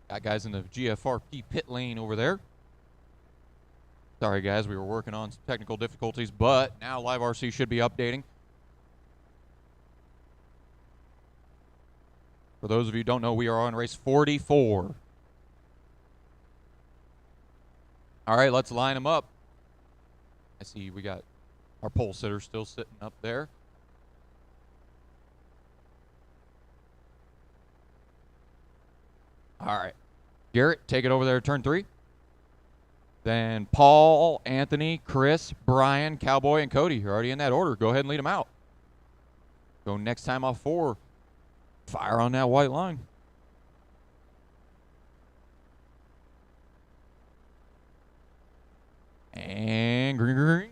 Got guys in the GFRP pit lane over there. Sorry, guys, we were working on some technical difficulties, but now Live RC should be updating. For those of you who don't know, we are on race 44. All right, let's line them up. I see we got our pole sitter still sitting up there. All right. Garrett, take it over there, turn 3. Then Paul, Anthony, Chris, Brian, Cowboy, and Cody. You're already in that order. Go ahead and lead them out. Go next time off 4. Fire on that white line. And green, green, green.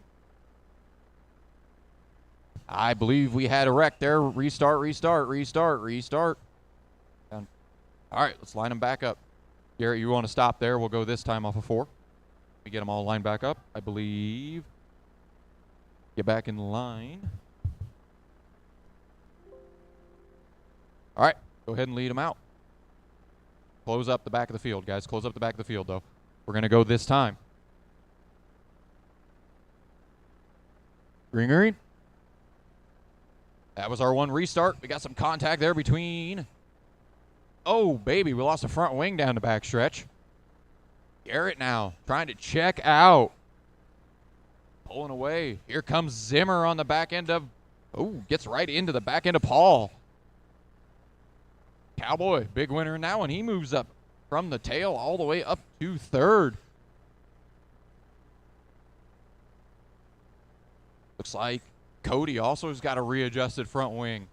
I believe we had a wreck there. Restart, restart, restart, restart. Done. All right, let's line them back up. Garrett, you want to stop there? We'll go this time off of 4. We get them all lined back up, I believe. Get back in line. All right, go ahead and lead them out. Close up the back of the field, guys. Close up the back of the field, though. We're going to go this time. Green, green. That was our one restart. We got some contact there between. Oh, baby, we lost the front wing down the back stretch. Garrett now trying to check out. Pulling away. Here comes Zimmer on the back end of. Oh, gets right into the back end of Paul. Cowboy, big winner in that one. He moves up from the tail all the way up to 3rd. Looks like Cody also has got a readjusted front wing.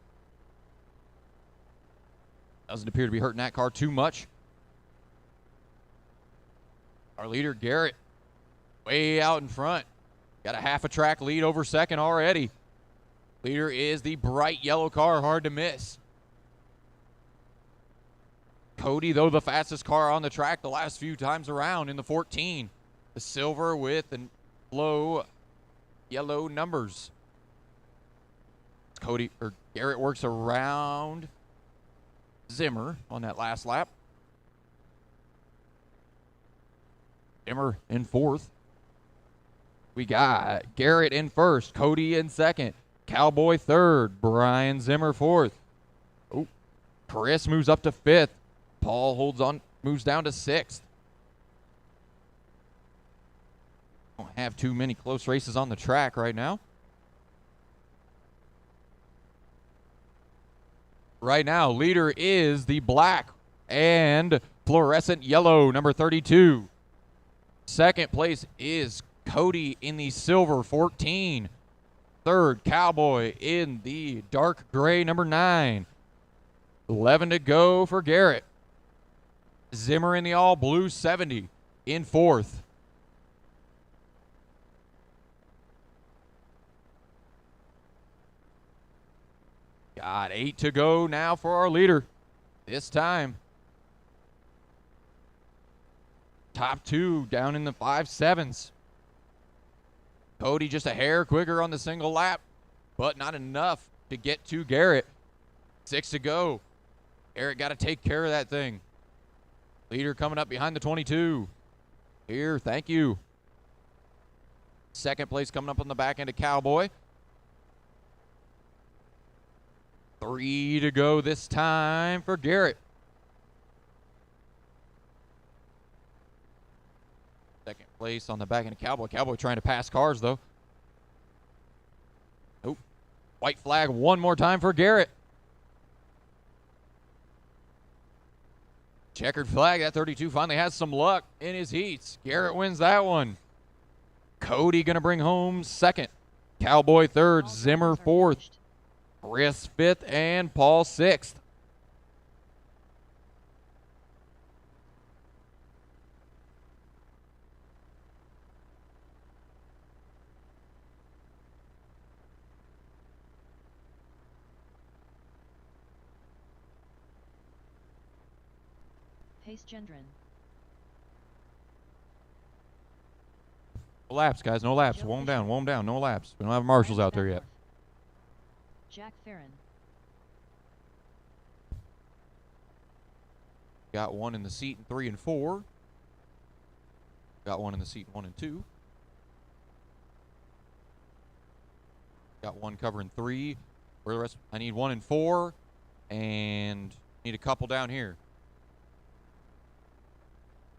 Doesn't appear to be hurting that car too much. Our leader, Garrett, way out in front. Got a half a track lead over 2nd already. Leader is the bright yellow car, hard to miss. Cody, though, the fastest car on the track the last few times around in the 14. The silver with the low yellow numbers. Garrett works around Zimmer on that last lap. Zimmer in 4th. We got Garrett in 1st, Cody in 2nd, Cowboy 3rd, Brian Zimmer 4th. Oh, Chris moves up to 5th. Paul holds on, moves down to 6th. Don't have too many close races on the track right now. Right now, leader is the black and fluorescent yellow, number 32. 2nd place is Cody in the silver, 14. 3rd, Cowboy in the dark gray, number 9. 11 to go for Garrett. Zimmer in the all blue, 70 in 4th. Got 8 to go now for our leader. This time, top 2 down in the 5.7s. Cody just a hair quicker on the single lap, but not enough to get to Garrett. 6 to go. Garrett got to take care of that thing. Leader coming up behind the 22. Here, thank you. Second place coming up on the back end of Cowboy. 3 to go this time for Garrett. Second place on the back end of Cowboy. Cowboy trying to pass cars, though. Nope. White flag one more time for Garrett. Checkered flag. That 32 finally has some luck in his heats. Garrett wins that one. Cody going to bring home second. Cowboy third. All Zimmer drivers are fourth. finished. Chris fifth. And Paul sixth. Pace Gendron. No laps, guys. No laps. Joe Warm Fisher. down. Warm down. No laps. We don't have marshals Ryan out there yet. Spackworth. Jack Farron. Got one in the seat in 3 and 4. Got one in the seat in 1 and 2. Got one covering 3. Where the rest? I need 1 and 4, and need a couple down here.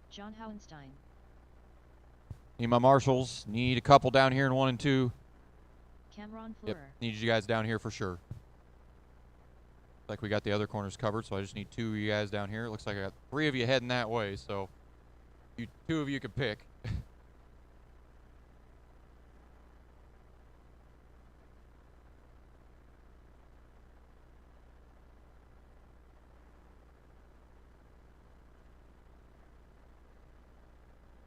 John Howenstein. Need my marshals. Need a couple down here in 1 and 2. Cameron Yep. Fleur. Need you guys down here for sure. Like we got the other corners covered, so I just need 2 of you guys down here. It looks like I got 3 of you heading that way, so 2 of you could pick.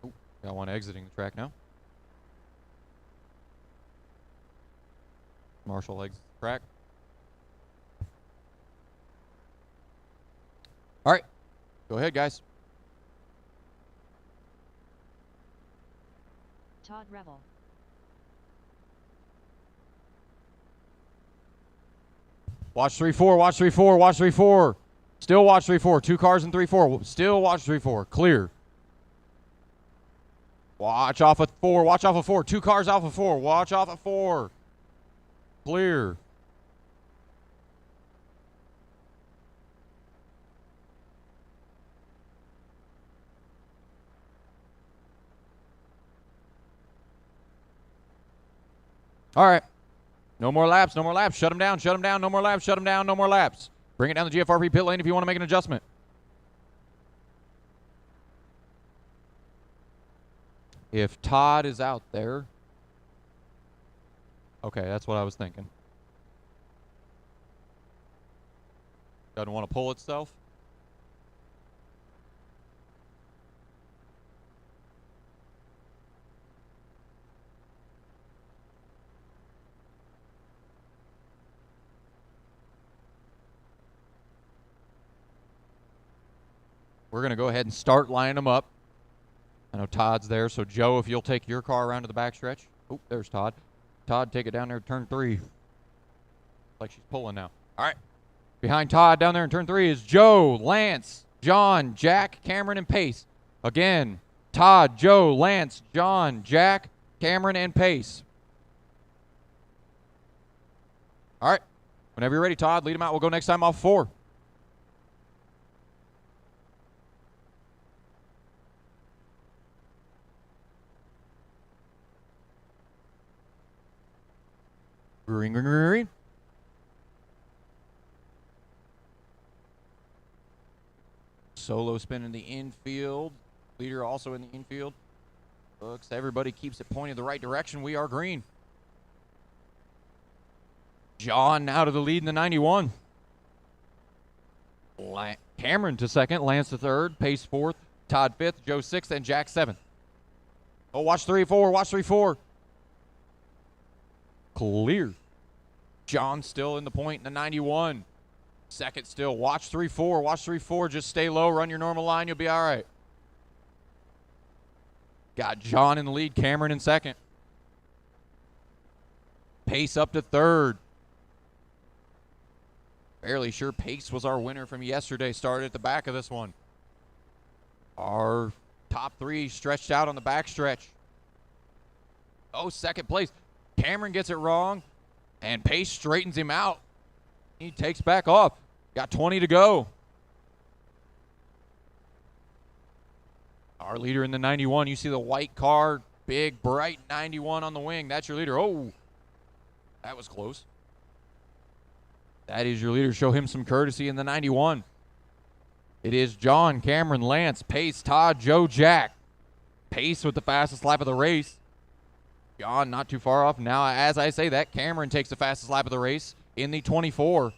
Oh, got one exiting the track now. Marshall exits the track. All right, go ahead, guys. Todd Revel. Watch 3-4, watch 3-4, watch 3-4. Still watch 3-4. 2 cars in 3-4. Still watch 3-4. Clear. Watch off of 4. Watch off of 4. 2 cars off of 4. Watch off of 4. Clear. All right. No more laps. No more laps. Shut them down. Shut them down. No more laps. Shut them down. No more laps. Bring it down the GFRP pit lane if you want to make an adjustment. If Todd is out there. Okay, that's what I was thinking. Doesn't want to pull itself. We're going to go ahead and start lining them up. I know Todd's there, so Joe, if you'll take your car around to the backstretch. Oh, there's Todd. Todd, take it down there to turn 3. Like she's pulling now. All right. Behind Todd down there in turn 3 is Joe, Lance, John, Jack, Cameron, and Pace. Again, Todd, Joe, Lance, John, Jack, Cameron, and Pace. All right. Whenever you're ready, Todd, lead them out. We'll go next time off 4. Green, green, green, green. Solo spin in the infield. Leader also in the infield. Looks everybody keeps it pointed the right direction. We are green. John out of the lead in the 91. Cameron to second. Lance to third. Pace fourth. Todd fifth. Joe sixth. And Jack seventh. Oh, watch 3-4. Watch 3-4. Clear. John still in the point in the 91. Second still. Watch 3-4. Watch 3-4. Just stay low. Run your normal line. You'll be all right. Got John in the lead. Cameron in second. Pace up to third. Fairly sure Pace was our winner from yesterday. Started at the back of this one. Our top 3 stretched out on the back stretch. Oh, second place. Cameron gets it wrong, and Pace straightens him out. He takes back off. Got 20 to go. Our leader in the 91. You see the white car, big, bright 91 on the wing. That's your leader. Oh, that was close. That is your leader. Show him some courtesy in the 91. It is John, Cameron, Lance, Pace, Todd, Joe, Jack. Pace with the fastest lap of the race. John not too far off. Now, as I say that, Cameron takes the fastest lap of the race in the 24.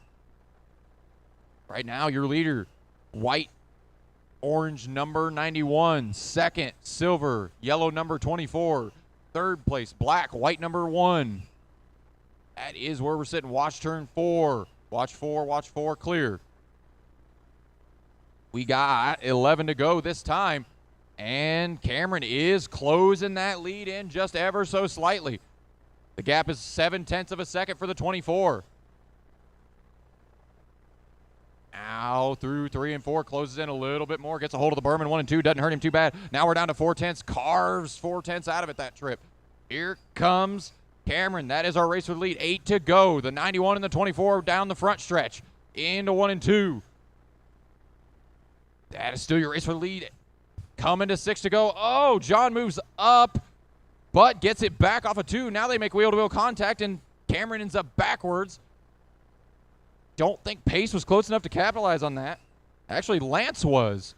Right now, your leader, white, orange number 91. Second, silver, yellow number 24. Third place, black, white number 1. That is where we're sitting. Watch turn 4. Watch 4, clear. We got 11 to go this time. And Cameron is closing that lead in just ever so slightly. The gap is 0.7 of a second for the 24. Now through 3 and 4, closes in a little bit more, gets a hold of the Berman 1 and 2, doesn't hurt him too bad. Now we're down to 0.4, carves 0.4 out of it that trip. Here comes Cameron. That is our race for the lead. 8 to go. The 91 and the 24 down the front stretch into 1 and 2. That is still your race for the lead. Coming to 6 to go. Oh, John moves up, but gets it back off of 2. Now they make wheel-to-wheel contact, and Cameron ends up backwards. Don't think Pace was close enough to capitalize on that. Actually, Lance was.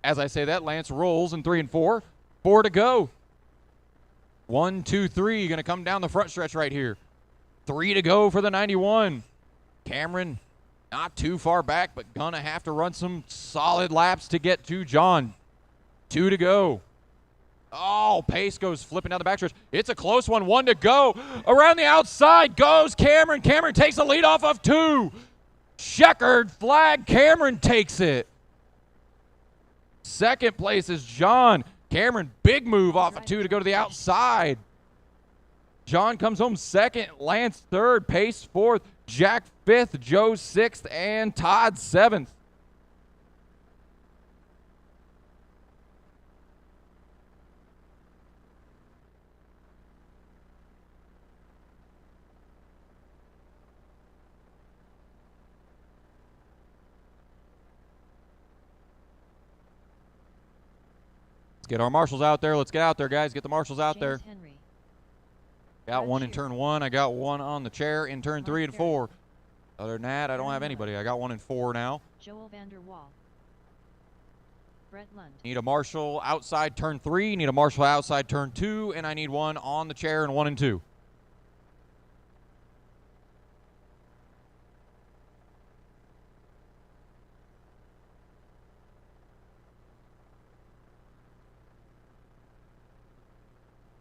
As I say that, Lance rolls in 3 and 4. 4 to go. 1, 2, 3. Going to come down the front stretch right here. 3 to go for the 91. Cameron not too far back, but going to have to run some solid laps to get to John. 2 to go. Oh, Pace goes flipping down the backstretch. It's a close one. 1 to go. Around the outside goes Cameron. Cameron takes the lead off of 2. Checkered flag. Cameron takes it. Second place is John. Cameron, big move off of 2 to go to the outside. John comes home second. Lance third. Pace fourth. Jack fifth. Joe sixth. And Todd seventh. Get our marshals out there. Let's get out there, guys. Get the marshals out there. Henry. Got one in turn 1. I got one on the chair in turn 3 and 4. Other than that, I don't have anybody. I got one in 4 now. Joel Vanderwall. Brett Lund. Need a marshal outside turn 3. Need a marshal outside turn 2. And I need one on the chair in 1 and 2.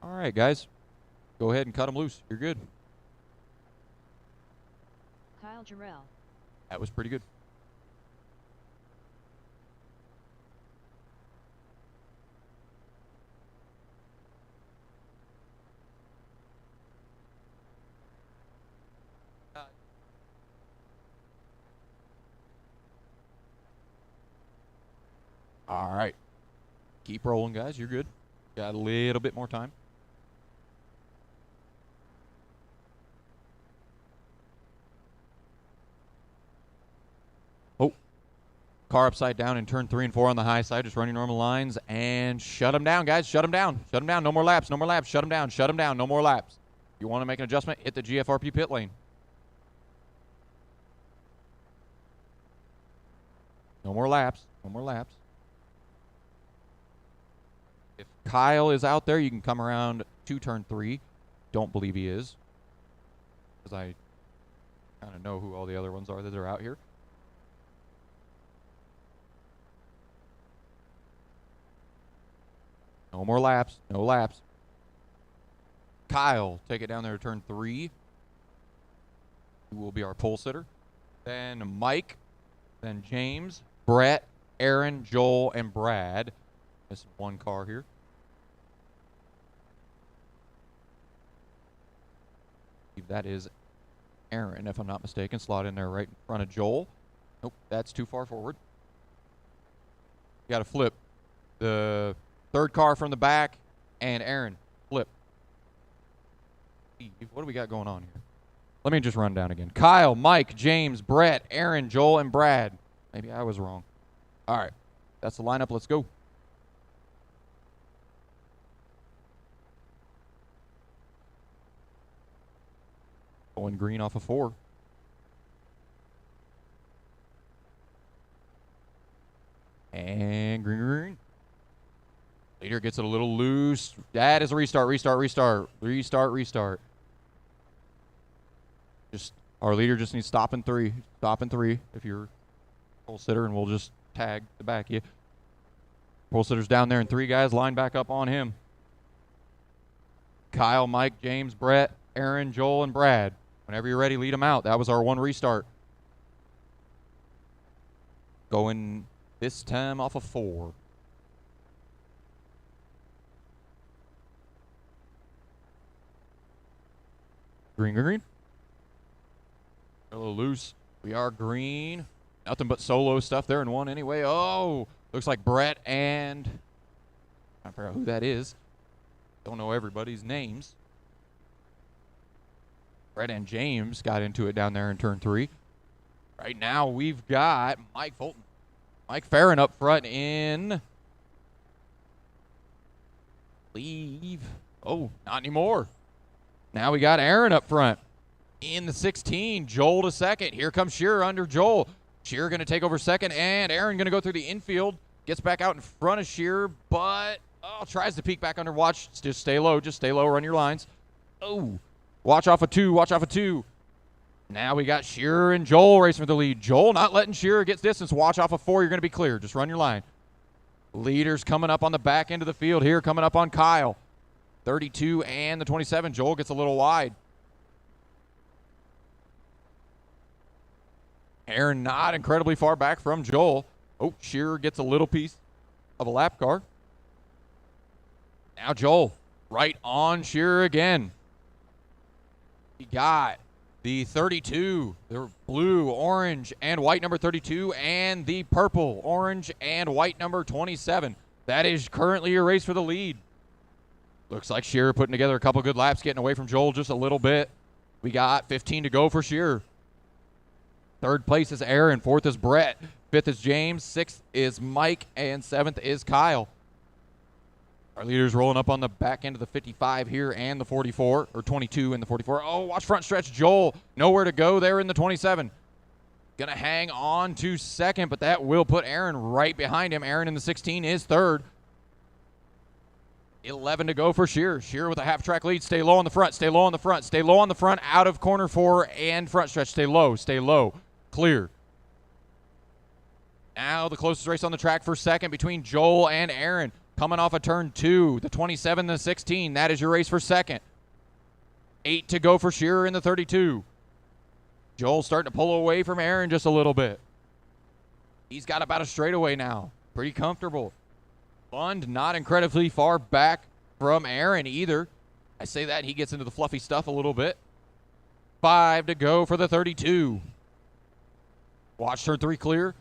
All right, guys. Go ahead and cut them loose. You're good. Kyle Jarrell. That was pretty good. All right. Keep rolling, guys. You're good. Got a little bit more time. Oh. Car upside down in turn 3 and 4 on the high side. Just running normal lines. And shut them down, guys. Shut them down. Shut them down. No more laps. No more laps. Shut them down. Shut them down. No more laps. You want to make an adjustment? Hit the GFRP pit lane. No more laps. No more laps. If Kyle is out there, you can come around to turn 3. Don't believe he is, because I kind of know who all the other ones are that are out here. No more laps. No laps. Kyle, take it down there to turn 3. Who will be our pole sitter. Then Mike. Then James. Brett. Aaron. Joel. And Brad. Missing one car here. That is Aaron, if I'm not mistaken. Slot in there right in front of Joel. Nope, that's too far forward. You got to flip. The third car from the back and Aaron, flip. What do we got going on here? Let me just run down again. Kyle, Mike, James, Brett, Aaron, Joel, and Brad. Maybe I was wrong. All right. That's the lineup. Let's go. Going green off of 4. And green. Leader gets it a little loose. That is a restart. Just our leader just needs stop in 3. Stop in 3 if you're pole sitter, and we'll just tag the back. Yeah. Pole sitter's down there, and 3 guys line back up on him. Kyle, Mike, James, Brett, Aaron, Joel, and Brad. Whenever you're ready, lead them out. That was our 1 restart. Going this time off of 4. Green. A little loose. We are green. Nothing but solo stuff there in 1 anyway. Oh, looks like Brett and I forgot who that is. Don't know everybody's names. Brett and James got into it down there in turn 3. Right now we've got Mike Fulton. Mike Farron up front in. Leave. Oh, not anymore. Now we got Aaron up front in the 16. Joel to second. Here comes Shearer under Joel. Shearer going to take over second, and Aaron going to go through the infield. Gets back out in front of Shearer, but tries to peek back under. Watch. Just stay low. Run your lines. Oh, watch off of 2. Now we got Shearer and Joel racing for the lead. Joel not letting Shearer get distance. Watch off of 4. You're going to be clear. Just run your line. Leaders coming up on the back end of the field here, coming up on Kyle. 32 and the 27. Joel gets a little wide. Aaron not incredibly far back from Joel. Oh, Shearer gets a little piece of a lap car. Now Joel right on Shearer again. He got the 32, the blue, orange, and white number 32, and the purple, orange, and white number 27. That is currently your race for the lead. Looks like Shearer putting together a couple good laps, getting away from Joel just a little bit. We got 15 to go for Shearer. 3rd place is Aaron. 4th is Brett. 5th is James. 6th is Mike. And 7th is Kyle. Our leaders rolling up on the back end of the 55 here and the 44, or 22 and the 44. Oh, watch front stretch. Joel, nowhere to go there in the 27. Going to hang on to 2nd, but that will put Aaron right behind him. Aaron in the 16 is 3rd. 11 to go for Shearer. Shearer with a half-track lead. Stay low on the front. Out of corner 4 and front stretch. Stay low. Clear. Now the closest race on the track for 2nd between Joel and Aaron. Coming off of turn 2. The 27 and the 16. That is your race for 2nd. 8 to go for Shearer in the 32. Joel starting to pull away from Aaron just a little bit. He's got about a straightaway now. Pretty comfortable. Lund not incredibly far back from Aaron either. I say that, he gets into the fluffy stuff a little bit. 5 to go for the 32. Watch turn 3 clear.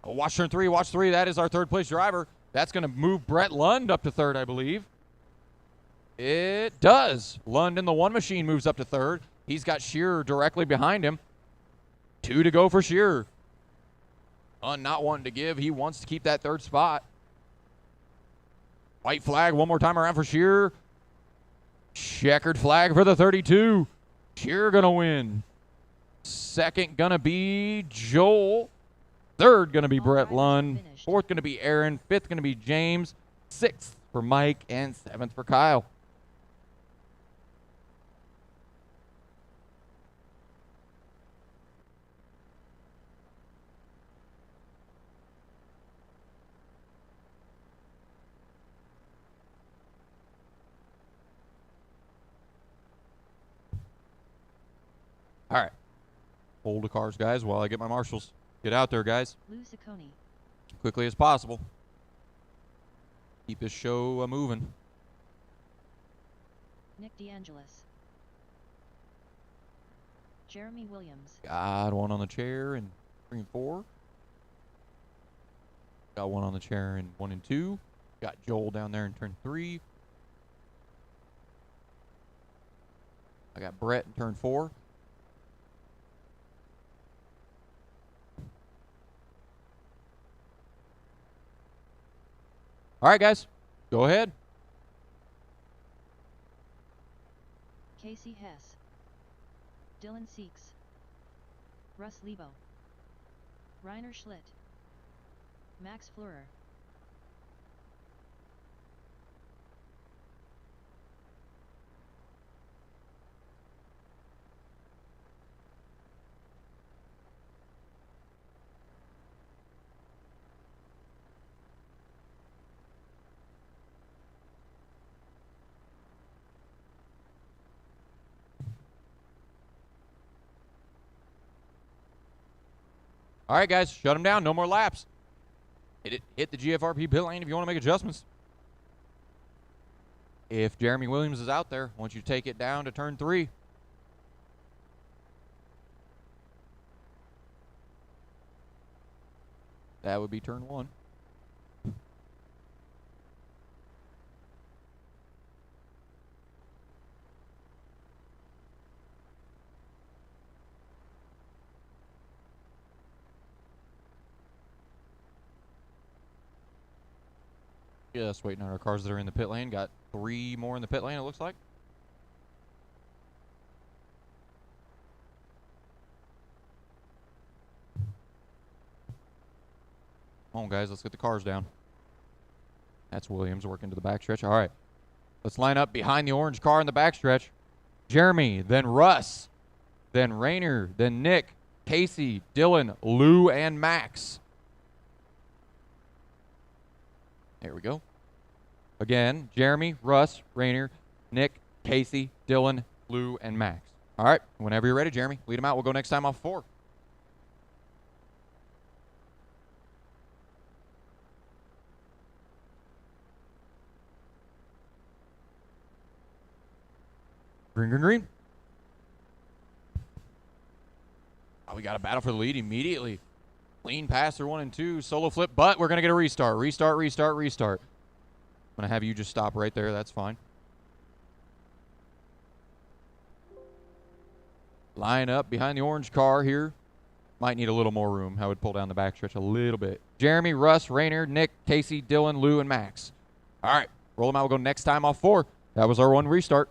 Oh, watch turn 3. That is our 3rd place driver. That's going to move Brett Lund up to 3rd, I believe. It does. Lund in the 1 machine moves up to 3rd. He's got Shearer directly behind him. 2 to go for Shearer. Not wanting to give. He wants to keep that 3rd spot. White flag one more time around for Shearer. Checkered flag for the 32. Shearer going to win. 2nd going to be Joel. 3rd going to be Brett Lund. 4th going to be Aaron. 5th going to be James. 6th for Mike. And 7th for Kyle. All right. Hold the cars, guys, while I get my marshals. Get out there, guys. Quickly as possible. Keep this show moving. Nick DeAngelis. Jeremy Williams. Got one on the chair in 3 and 4. Got one on the chair in 1 and 2. Got Joel down there in turn 3. I got Brett in turn 4. All right, guys, go ahead. Casey Hess, Dylan Seeks, Russ Lebo, Reiner Schlitt, Max Fleurer. All right, guys, shut them down. No more laps. Hit the GFRP pit lane if you want to make adjustments. If Jeremy Williams is out there, I want you to take it down to turn 3. That would be turn 1. Just waiting on our cars that are in the pit lane. Got 3 more in the pit lane, it looks like. Come on, guys, let's get the cars down. That's Williams working to the backstretch. All right, let's line up behind the orange car in the backstretch. Jeremy, then Russ, then Rainer, then Nick, Casey, Dylan, Lou, and Max. There we go. Again, Jeremy, Russ, Rainer, Nick, Casey, Dylan, Lou, and Max. All right, whenever you're ready, Jeremy, lead them out. We'll go next time off 4. Green, green, green. Oh, we got a battle for the lead immediately. Clean pass through 1 and 2. Solo flip, but we're going to get a restart. Restart, restart, restart. I'm going to have you just stop right there. That's fine. Line up behind the orange car here. Might need a little more room. I would pull down the backstretch a little bit. Jeremy, Russ, Rainer, Nick, Casey, Dylan, Lou, and Max. All right, roll them out. We'll go next time off 4. That was our 1 restart.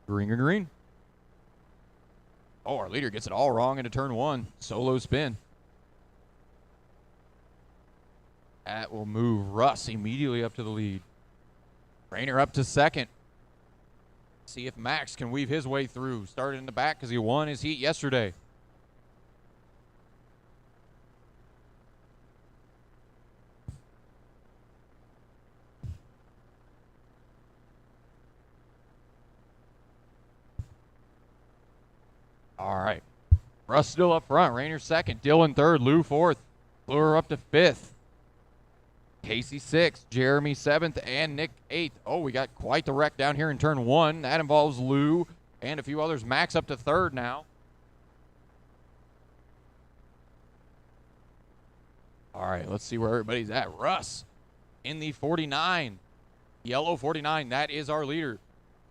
Green, green, green. Oh, our leader gets it all wrong into turn 1. Solo spin. That will move Russ immediately up to the lead. Rainer up to 2nd. See if Max can weave his way through. Started in the back because he won his heat yesterday. All right. Russ still up front. Rainer 2nd. Dylan 3rd. Lou 4th. Fleur up to 5th. Casey 6th. Jeremy 7th. And Nick 8th. Oh, we got quite the wreck down here in turn 1. That involves Lou and a few others. Max up to 3rd now. All right, let's see where everybody's at. Russ in the 49. Yellow 49. That is our leader.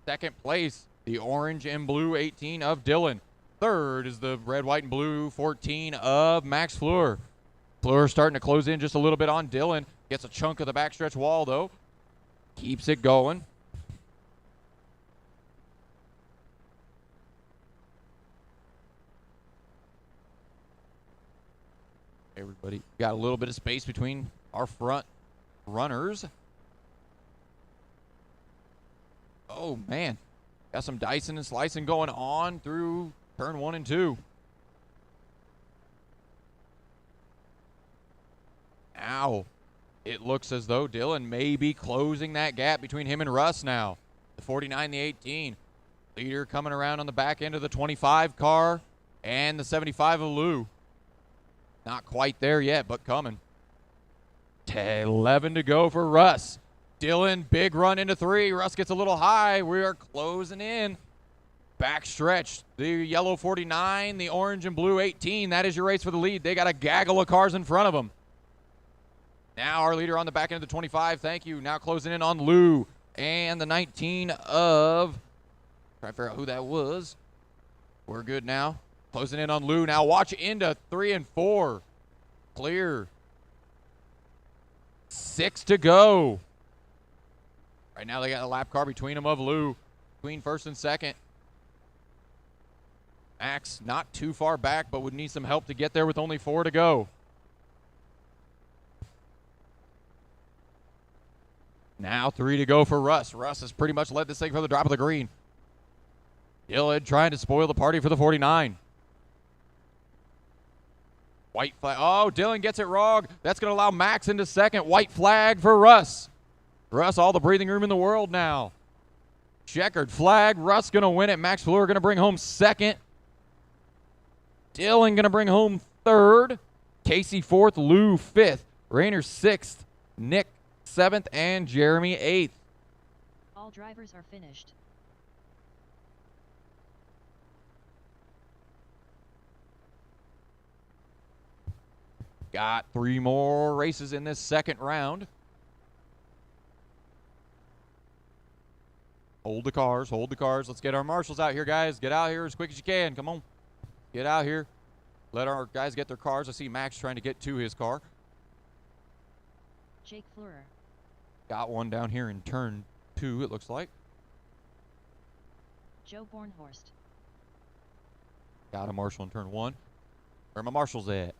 2nd place, the orange and blue 18 of Dylan. 3rd is the red, white, and blue 14 of Max Fleur. Fleur starting to close in just a little bit on Dylan. Gets a chunk of the backstretch wall, though. Keeps it going. Everybody got a little bit of space between our front runners. Oh, man. Got some dicing and slicing going on through turn 1 and 2. Now, it looks as though Dylan may be closing that gap between him and Russ now. The 49, the 18. Leader coming around on the back end of the 25 car and the 75 of Lou. Not quite there yet, but coming. 11 to go for Russ. Dylan, big run into 3. Russ gets a little high. We are closing in. Backstretch, the yellow 49, the orange and blue 18. That is your race for the lead. They got a gaggle of cars in front of them. Now our leader on the back end of the 25. Thank you. Now closing in on Lou and the 19 of, trying to figure out who that was. We're good now. Closing in on Lou. Now watch into 3 and 4. Clear. 6 to go. Right now they got a lap car between them of Lou. Between first and second. Max not too far back, but would need some help to get there with only 4 to go. Now 3 to go for Russ. Russ has pretty much led this thing for the drop of the green. Dylan trying to spoil the party for the 49. White flag. Oh, Dylan gets it wrong. That's going to allow Max into second. White flag for Russ. Russ, all the breathing room in the world now. Checkered flag. Russ going to win it. Max Fleur going to bring home second. Dylan going to bring home third. Casey fourth. Lou fifth. Rayner sixth. Nick seventh. And Jeremy eighth. All drivers are finished. Got 3 more races in this second round. Hold the cars, hold the cars. Let's get our marshals out here, guys. Get out here as quick as you can. Come on. Get out here. Let our guys get their cars. I see Max trying to get to his car. Jake Fleurer. Got one down here in turn 2, it looks like. Joe Bornhorst. Got a marshal in turn 1. Where are my marshals at?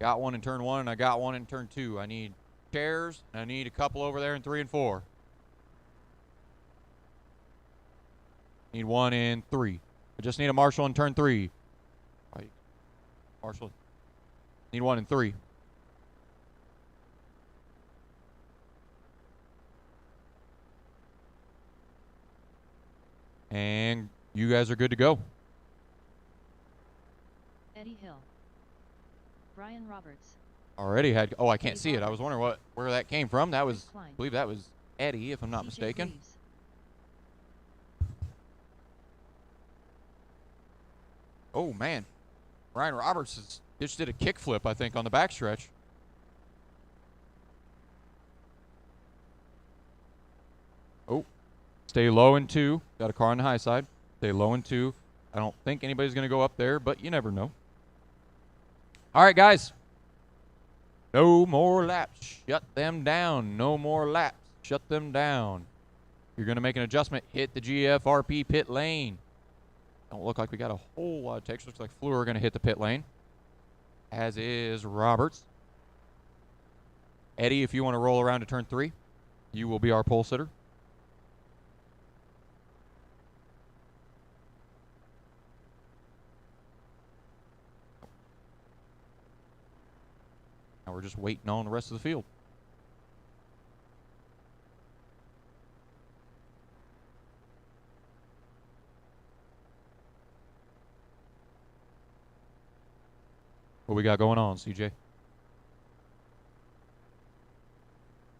Got one in turn 1, and I got one in turn 2. I need chairs, and I need a couple over there in 3 and 4. Need one in 3. I just need a marshal in turn 3. Right. Marshal. Need one in 3. And you guys are good to go. Eddie Hill. Brian Roberts. Already had. Oh, I can't see it. I was wondering where that came from. That was, Klein. I believe that was Eddie, if I'm not CJ mistaken. Reeves. Oh man, Ryan Roberts just did a kickflip, I think, on the backstretch. Oh, stay low in 2. Got a car on the high side. Stay low in 2. I don't think anybody's going to go up there, but you never know. All right, guys. No more laps. Shut them down. No more laps. Shut them down. You're going to make an adjustment. Hit the GFRP pit lane. Don't look like we got a whole lot of text. Looks like Fleur are going to hit the pit lane, as is Roberts. Eddie, if you want to roll around to turn 3, you will be our pole sitter. Now we're just waiting on the rest of the field. What we got going on, CJ?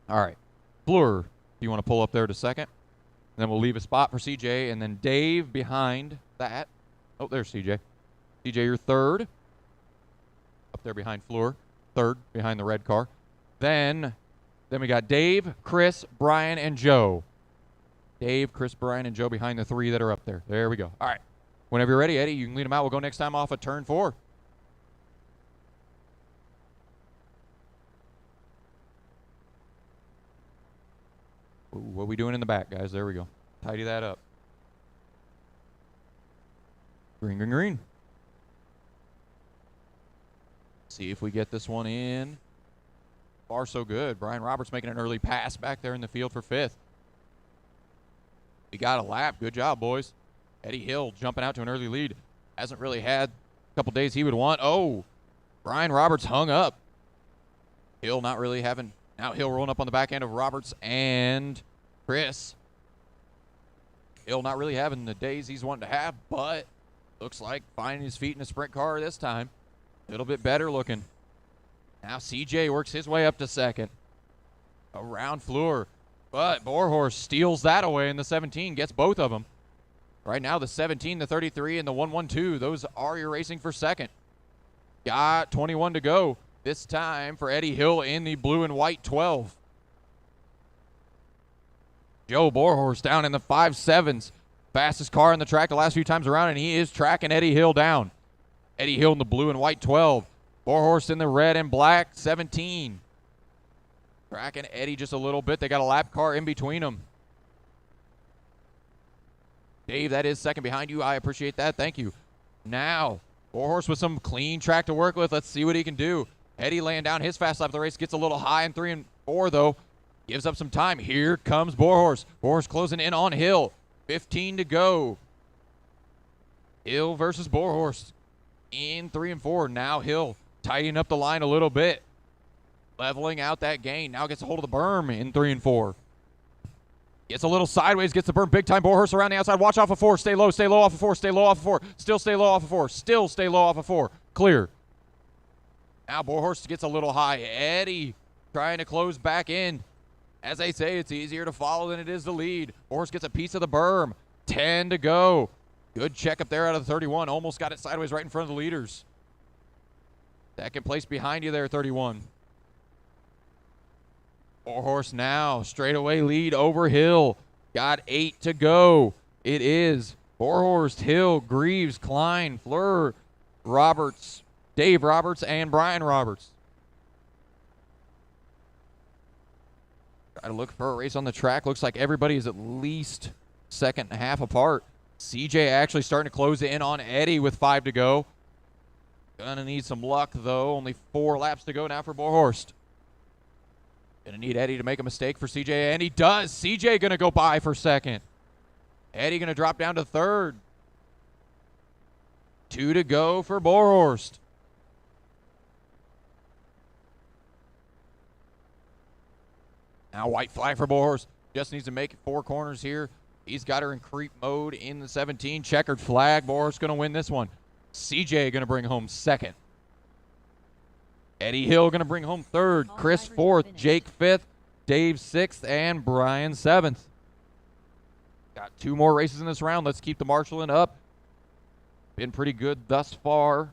All right. Fleur, if you want to pull up there to second. Then we'll leave a spot for CJ, and then Dave behind that. Oh, there's CJ. CJ, you're third. Up there behind Fleur. Third behind the red car. Then we got Dave, Chris, Brian, and Joe. Dave, Chris, Brian, and Joe behind the 3 that are up there. There we go. All right. Whenever you're ready, Eddie, you can lead them out. We'll go next time off of turn 4. Ooh, what are we doing in the back, guys? There we go. Tidy that up. Green, green, green. See if we get this one in. Far so good. Brian Roberts making an early pass back there in the field for 5th. We got a lap. Good job, boys. Eddie Hill jumping out to an early lead. Hasn't really had a couple days he would want. Oh, Brian Roberts hung up. Hill not really having. Now Hill rolling up on the back end of Roberts and Chris. Hill not really having the days he's wanting to have, but looks like finding his feet in a sprint car this time. A little bit better looking. Now CJ works his way up to second. Around Fleur. But Borhorst steals that away in the 17, gets both of them. Right now, the 17, the 33, and the 112, those are your racing for second. Got 21 to go. This time for Eddie Hill in the blue and white 12. Joe Borhorst down in the 5.7s. Fastest car in the track the last few times around, and he is tracking Eddie Hill down. Eddie Hill in the blue and white 12. Borhorst in the red and black 17. Tracking Eddie just a little bit. They got a lap car in between them. Dave, that is second behind you. I appreciate that. Thank you. Now, Borhorst with some clean track to work with. Let's see what he can do. Eddie laying down his fast lap of the race. Gets a little high in 3 and 4, though. Gives up some time. Here comes Borhorst. Borhorst closing in on Hill. 15 to go. Hill versus Borhorst in 3 and 4. Now Hill tidying up the line a little bit. Leveling out that gain. Now gets a hold of the berm in 3 and 4. Gets a little sideways, gets the berm big time. Borhorst around the outside. Watch off of 4. Stay low off of 4. Stay low off of 4. Still stay low off of 4. Still stay low off of 4. Clear. Now Borhorst gets a little high. Eddie trying to close back in. As they say, it's easier to follow than it is to lead. Borhorst gets a piece of the berm. 10 to go. Good check up there out of the 31. Almost got it sideways right in front of the leaders. Second place behind you there, 31. Borhorst now straightaway lead over Hill. Got 8 to go. It is Borhorst, Hill, Greaves, Klein, Fleur, Roberts, Dave Roberts, and Brian Roberts. Try to look for a race on the track. Looks like everybody is at least second and a half apart. CJ actually starting to close in on Eddie with 5 to go. Gonna need some luck, though. Only 4 laps to go now for Borhorst. Gonna need Eddie to make a mistake for CJ, and he does. CJ gonna go by for second. Eddie gonna drop down to third. 2 to go for Borhorst. Now white flag for Borhorst. Just needs to make 4 corners here. He's got her in creep mode in the 17. Checkered flag. Borhorst gonna win this one. CJ gonna bring home second. Eddie Hill going to bring home third. All Chris drivers fourth. are finished. Jake fifth. Dave sixth. And Brian seventh. Got 2 more races in this round. Let's keep the marshalling up. Been pretty good thus far.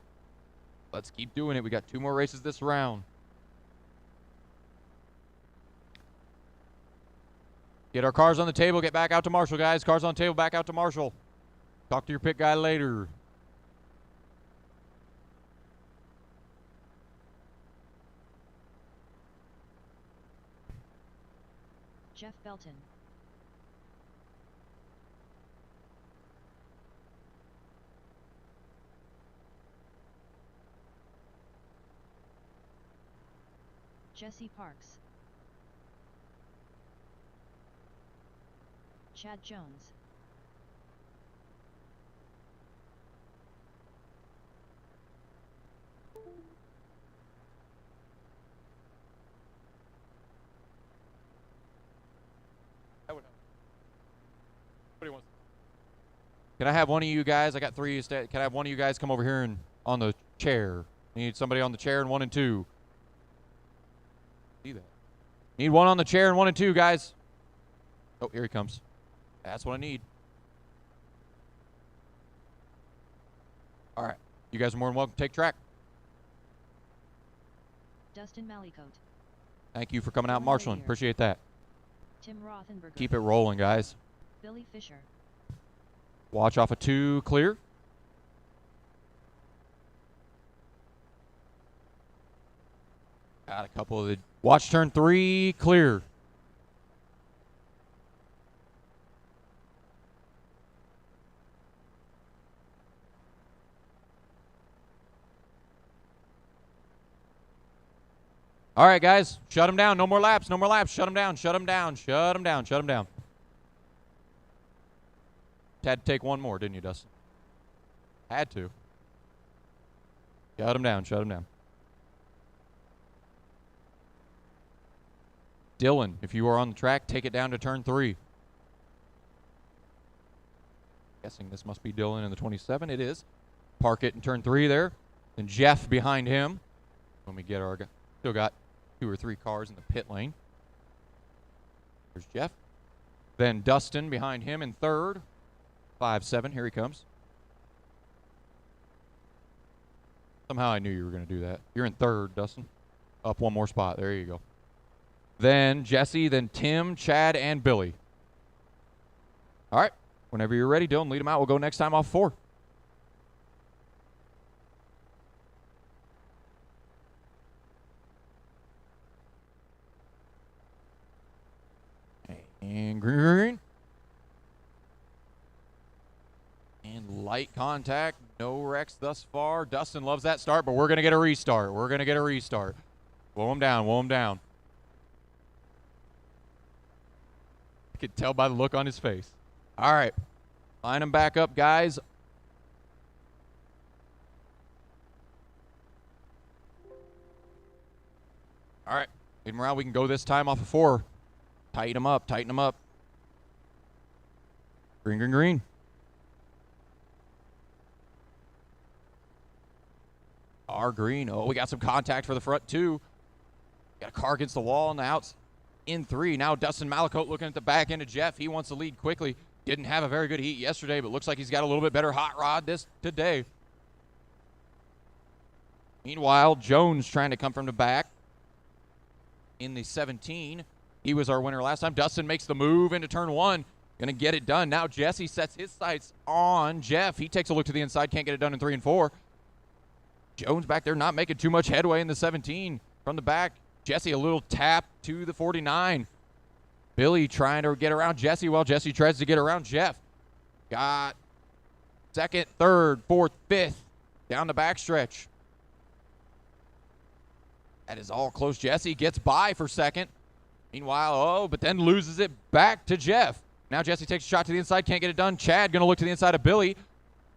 Let's keep doing it. We got 2 more races this round. Get our cars on the table. Get back out to Marshall, guys. Cars on the table. Back out to Marshall. Talk to your pit guy later. Jeff Belton. Jesse Parks. Chad Jones. Can I have one of you guys? I got 3. Can I have one of you guys come over here and on the chair? Need somebody on the chair in 1 and 2. See that? Need 1 on the chair in 1 and 2, guys. Oh, here he comes. That's what I need. All right. You guys are more than welcome to take track. Dustin Mallycoat. Thank you for coming out and Dylan marshaling. Whittier. Appreciate that. Tim Rothenberger. Keep it rolling, guys. Billy Fisher. Watch off of 2, clear. Got a couple of the... Watch turn 3, clear. All right, guys. Shut them down. No more laps. No more laps. Shut them down. Shut them down. Shut them down. Shut them down. Had to take 1 more, didn't you, Dustin? Had to. Shut him down. Shut him down. Dylan, if you are on the track, take it down to turn 3. Guessing this must be Dylan in the 27. It is. Park it in turn 3 there. And Jeff behind him. When we get our... Still got 2 or 3 cars in the pit lane. There's Jeff. Then Dustin behind him in third. 5-7. Here he comes. Somehow I knew you were going to do that. You're in third, Dustin. Up one more spot. There you go. Then Jesse, then Tim, Chad, and Billy. All right. Whenever you're ready, Dylan, lead them out. We'll go next time off 4. And green. And light contact. No wrecks thus far. Dustin loves that start, but we're going to get a restart. We're going to get a restart. Blow him down. Blow him down. I could tell by the look on his face. All right. Line them back up, guys. All right. Lead them around. We can go this time off of 4. Tighten them up. Tighten them up. Green, green, green. Our green. Oh, we got some contact for the front, too. Got a car against the wall on the outs. In 3. Now Dustin Malicote looking at the back end of Jeff. He wants to lead quickly. Didn't have a very good heat yesterday, but looks like he's got a little bit better hot rod today. Meanwhile, Jones trying to come from the back in the 17. He was our winner last time. Dustin makes the move into turn 1. Going to get it done. Now Jesse sets his sights on Jeff. He takes a look to the inside. Can't get it done in 3 and 4. Jones back there not making too much headway in the 17. From the back, Jesse a little tap to the 49. Billy trying to get around Jesse while Jesse tries to get around Jeff. Got second, third, fourth, fifth down the backstretch. That is all close. Jesse gets by for second. Meanwhile, but then loses it back to Jeff. Now Jesse takes a shot to the inside. Can't get it done. Chad going to look to the inside of Billy.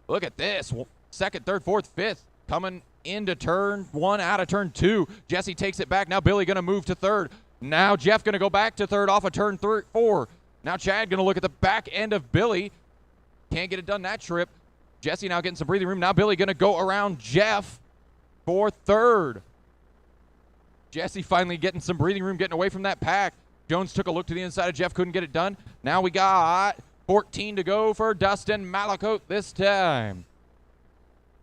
Look at this. Second, third, fourth, fifth. Coming into turn 1, out of turn 2. Jesse takes it back. Now Billy going to move to third. Now Jeff going to go back to third off of turn 4. Now Chad going to look at the back end of Billy. Can't get it done that trip. Jesse now getting some breathing room. Now Billy going to go around Jeff for third. Jesse finally getting some breathing room, getting away from that pack. Jones took a look to the inside of Jeff, couldn't get it done. Now we got 14 to go for Dustin Malicote this time.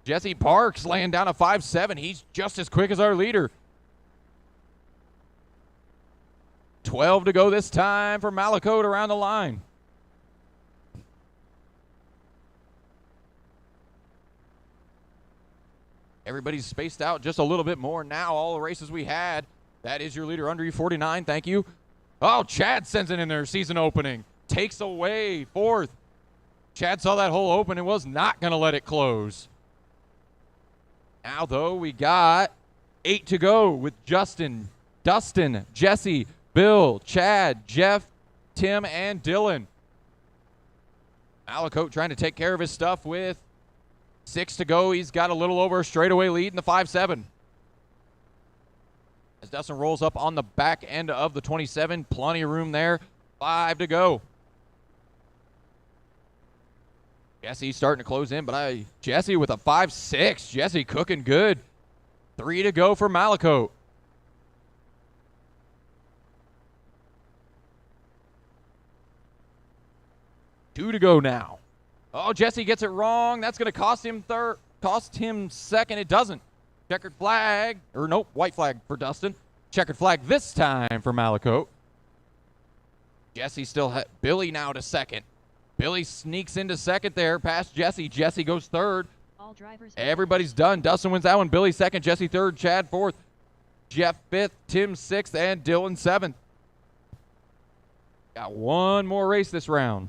Jesse Parks laying down a 5-7. He's just as quick as our leader. 12 to go this time for Malicote around the line. Everybody's spaced out just a little bit more now. All the races we had. That is your leader under you, 49. Thank you. Oh, Chad sends it in there. Season opening. Takes away fourth. Chad saw that hole open and was not going to let it close. Now, though, we got 8 to go with Justin, Dustin, Jesse, Bill, Chad, Jeff, Tim, and Dylan. Malicote trying to take care of his stuff with 6 to go. He's got a little over a straightaway lead in the 5-7. As Dustin rolls up on the back end of the 27, plenty of room there. 5 to go. Jesse starting to close in, but Jesse with a 5-6. Jesse cooking good. 3 to go for Malicote. Two to go now. Oh, Jesse gets it wrong. That's going to cost him third. Cost him second. It doesn't. Checkered flag. Or nope, white flag for Dustin. Checkered flag this time for Malicote. Jesse still had Billy now to second. Billy sneaks into second there past Jesse. Jesse goes third. All drivers. Everybody's done. Dustin wins that one. Billy second. Jesse third. Chad fourth. Jeff fifth. Tim sixth. And Dylan seventh. Got one more race this round.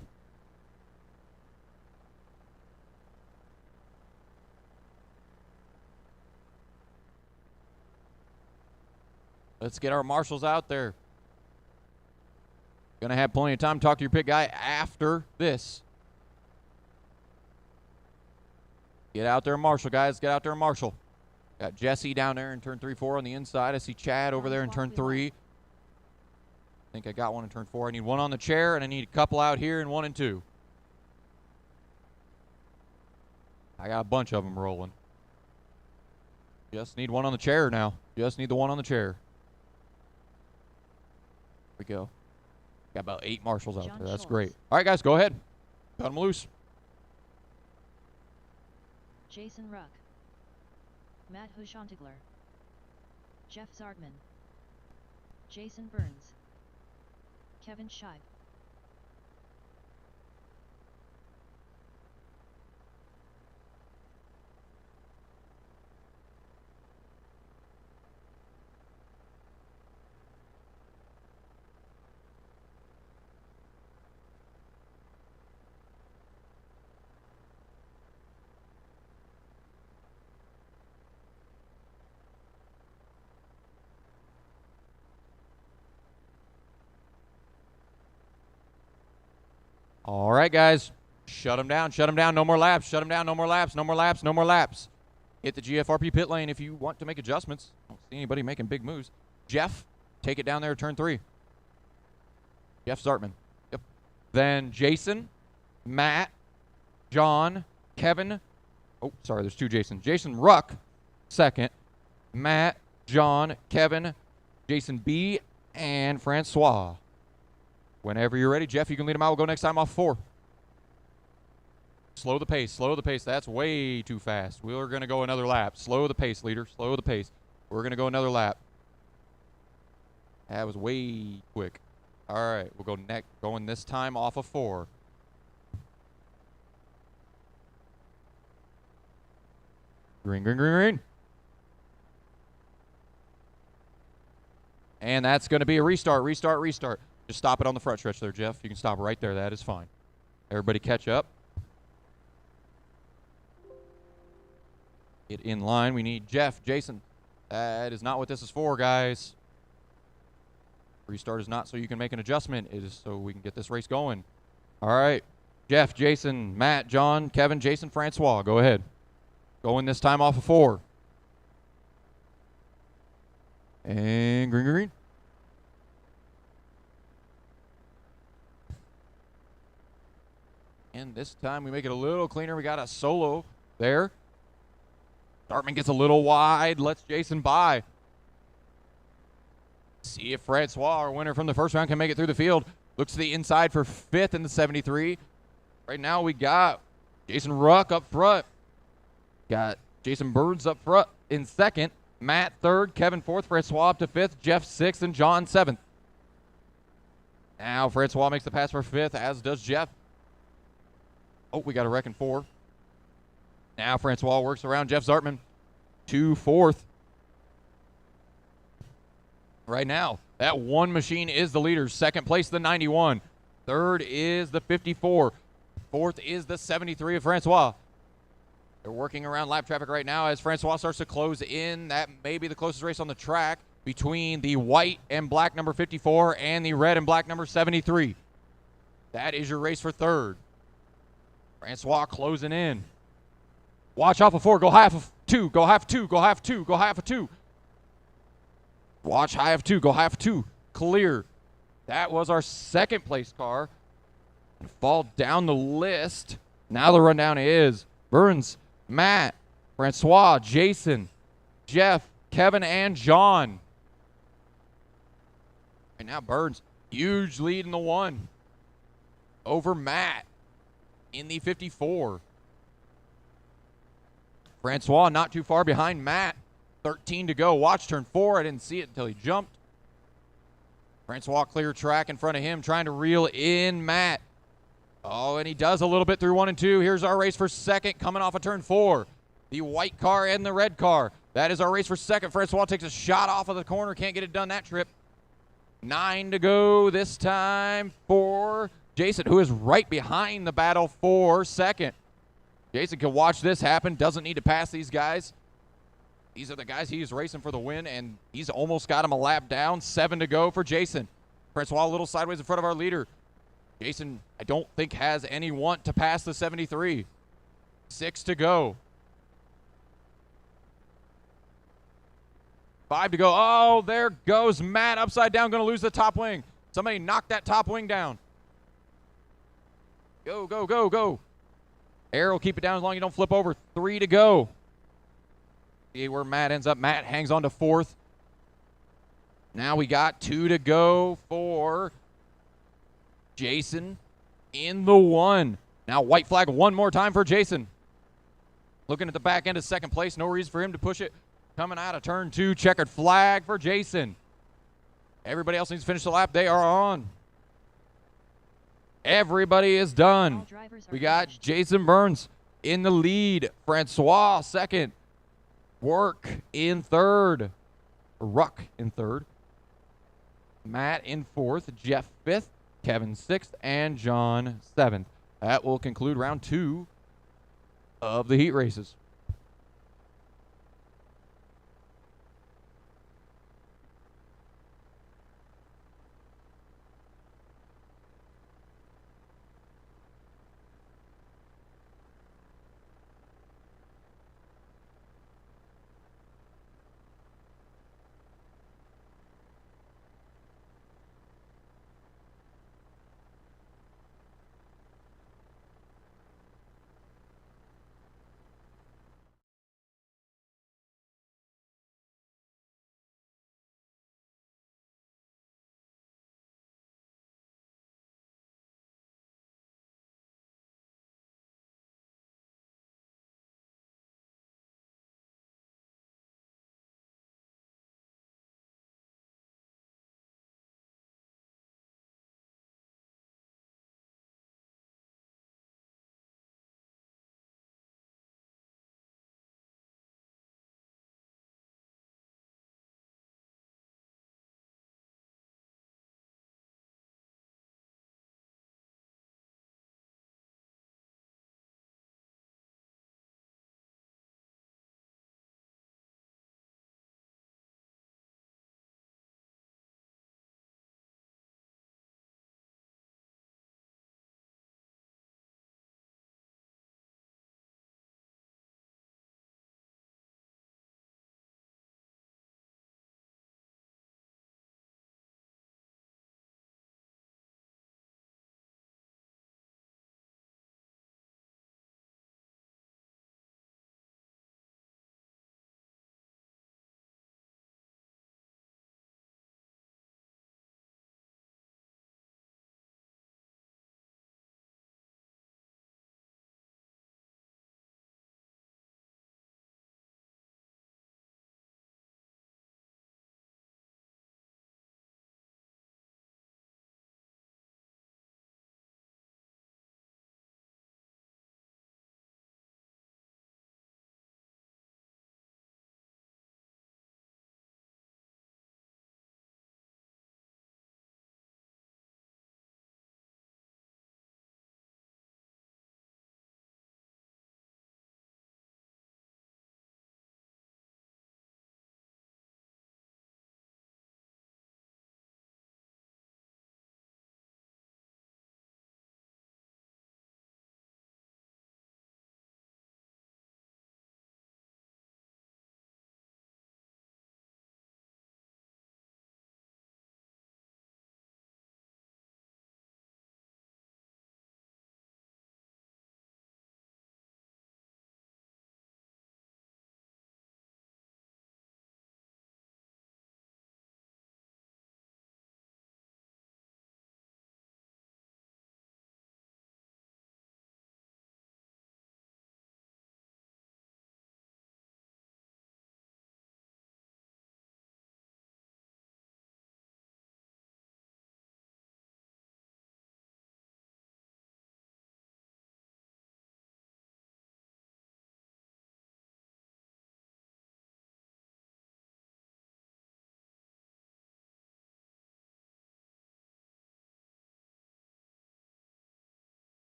Let's get our marshals out there. Gonna have plenty of time to talk to your pit guy after this. Get out there and marshal, guys. Get out there and marshal. Got Jesse down there in turn 3-4 on the inside. I see Chad over there in turn 3. I think I got one in turn 4. I need one on the chair, and I need a couple out here in 1 and 2. I got a bunch of them rolling. Just need one on the chair now. Just need the one on the chair. Here we go. Got about 8 marshals out John there. That's Schultz. great. All right, guys, go ahead. Cut them loose. Jason Ruck, Matt Huschontigler, Jeff Zartman, Jason Burns, Kevin Scheib. All right, guys. Shut them down. Shut them down. No more laps. Shut them down. No more laps. No more laps. No more laps. Hit the GFRP pit lane if you want to make adjustments. I don't see anybody making big moves. Jeff, take it down there, turn 3. Jeff Zartman. Yep. Then Jason, Matt, John, Kevin. Oh, sorry, there's 2 Jason. Jason Ruck, second. Matt, John, Kevin, Jason B, and Francois. Whenever you're ready, Jeff, you can lead them out. We'll go next time off 4. Slow the pace. Slow the pace. That's way too fast. We're going to go another lap. Slow the pace, leader. Slow the pace. We're going to go another lap. That was way quick. All right, we'll go next. Going this time off of 4. Green, green, green, green. And that's going to be a restart, restart, restart. Just stop it on the front stretch there, Jeff. You can stop right there. That is fine. Everybody catch up. Get in line. We need Jeff, Jason. That is not what this is for, guys. Restart is not so you can make an adjustment. It is so we can get this race going. All right. Jeff, Jason, Matt, John, Kevin, Jason, Francois. Go ahead. Going this time off of 4. And green, green, green. And this time we make it a little cleaner. We got a solo there. Dartman gets a little wide. Lets Jason by. See if Francois, our winner from the first round, can make it through the field. Looks to the inside for 5th in the 73. Right now we got Jason Ruck up front. Got Jason Burns up front in 2nd. Matt 3rd. Kevin 4th. Francois up to 5th. Jeff 6th. And John 7th. Now Francois makes the pass for 5th, as does Jeff. Oh, we got a wreck in 4. Now Francois works around Jeff Zartman to 4th. Right now, that one machine is the leader. 2nd place, the 91. 3rd is the 54. 4th is the 73 of Francois. They're working around lap traffic right now as Francois starts to close in. That may be the closest race on the track between the white and black number 54 and the red and black number 73. That is your race for 3rd. Francois closing in. Watch off of 4. Go half of 2. Go half 2. Go half 2. Go half of 2. Watch high of 2. Go half 2. Clear. That was our 2nd place car. And fall down the list. Now the rundown is Burns, Matt, Francois, Jason, Jeff, Kevin, and John. And now Burns, huge lead in the 1 over Matt in the 54. Francois not too far behind Matt. 13 to go. Watch turn 4. I didn't see it until he jumped. Francois clear track in front of him, trying to reel in Matt. Oh, and he does a little bit through 1 and 2. Here's our race for 2nd, coming off of turn 4. The white car and the red car. That is our race for 2nd. Francois takes a shot off of the corner. Can't get it done that trip. 9 to go this time for Jason, who is right behind the battle for 2nd. Jason can watch this happen. Doesn't need to pass these guys. These are the guys he's racing for the win, and he's almost got him a lap down. 7 to go for Jason. Francois a little sideways in front of our leader. Jason, I don't think, has any want to pass the 73. 6 to go. 5 to go. Oh, there goes Matt upside down. Going to lose the top wing. Somebody knock that top wing down. Go, go, go, go. Arrow, keep it down as long as you don't flip over. 3 to go. See where Matt ends up. Matt hangs on to 4th. Now we got 2 to go for Jason in the 1. Now white flag one more time for Jason. Looking at the back end of second place. No reason for him to push it. Coming out of turn 2. Checkered flag for Jason. Everybody else needs to finish the lap. They are on. Everybody is done. We got Jason Burns in the lead. Francois second. Work in third. Ruck in third. Matt in fourth. Jeff fifth. Kevin sixth. And John seventh. That will conclude round 2 of the heat races.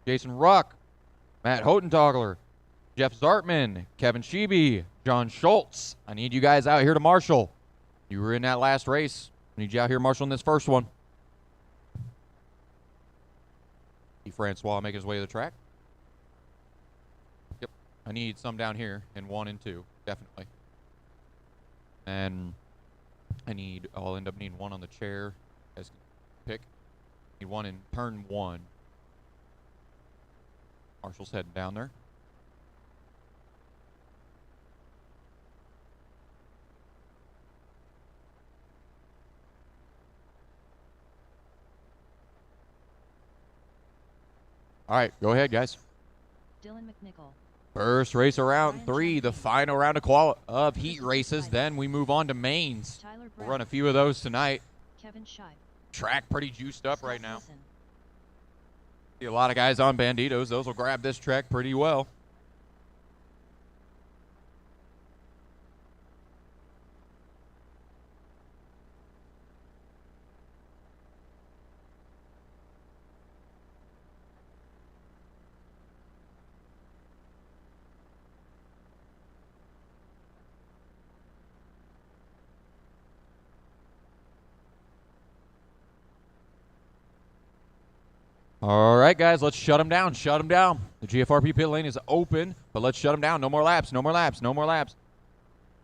Jason Ruck, Matt Hotentogler, Jeff Zartman, Kevin Sheeby, John Schultz. I need you guys out here to marshal. You were in that last race. I need you out here marshaling this first one. See Francois make his way to the track. Yep. I need some down here in 1 and 2, definitely. And I'll end up needing one on the chair. You guys can pick. Need one in turn 1. Marshall's heading down there. All right, go ahead, guys. Dylan McNichol. First race of round 3, the final round of heat races. Then we move on to mains. Tyler We'll Brown. run a few of those tonight. Kevin Shive. Track pretty juiced up right now. Wilson. See a lot of guys on Banditos. Those will grab this track pretty well. All right, guys, let's shut them down. Shut them down. The GFRP pit lane is open, but let's shut them down. No more laps. No more laps. No more laps.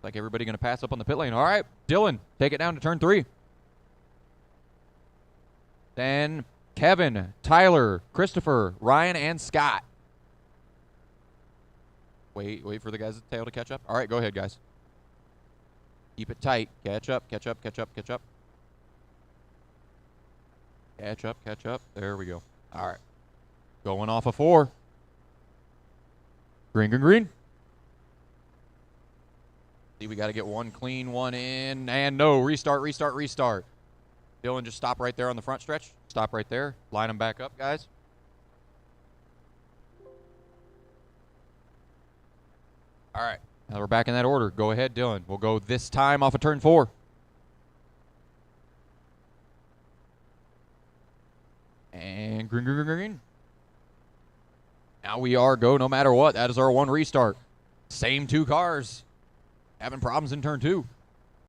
Like everybody going to pass up on the pit lane. All right, Dylan, take it down to turn 3. Then Kevin, Tyler, Christopher, Ryan, and Scott. Wait for the guys' tail to catch up. All right, go ahead, guys. Keep it tight. Catch up, catch up, catch up, catch up. Catch up, catch up. There we go. All right. Going off of 4. Green, green, green. See, we got to get one clean, one in. And no, restart, restart, restart. Dylan, just stop right there on the front stretch. Stop right there. Line them back up, guys. All right. Now we're back in that order. Go ahead, Dylan. We'll go this time off of turn 4. And green, green, green, green. Now we are go no matter what. That is our 1 restart. Same 2 cars. Having problems in turn 2.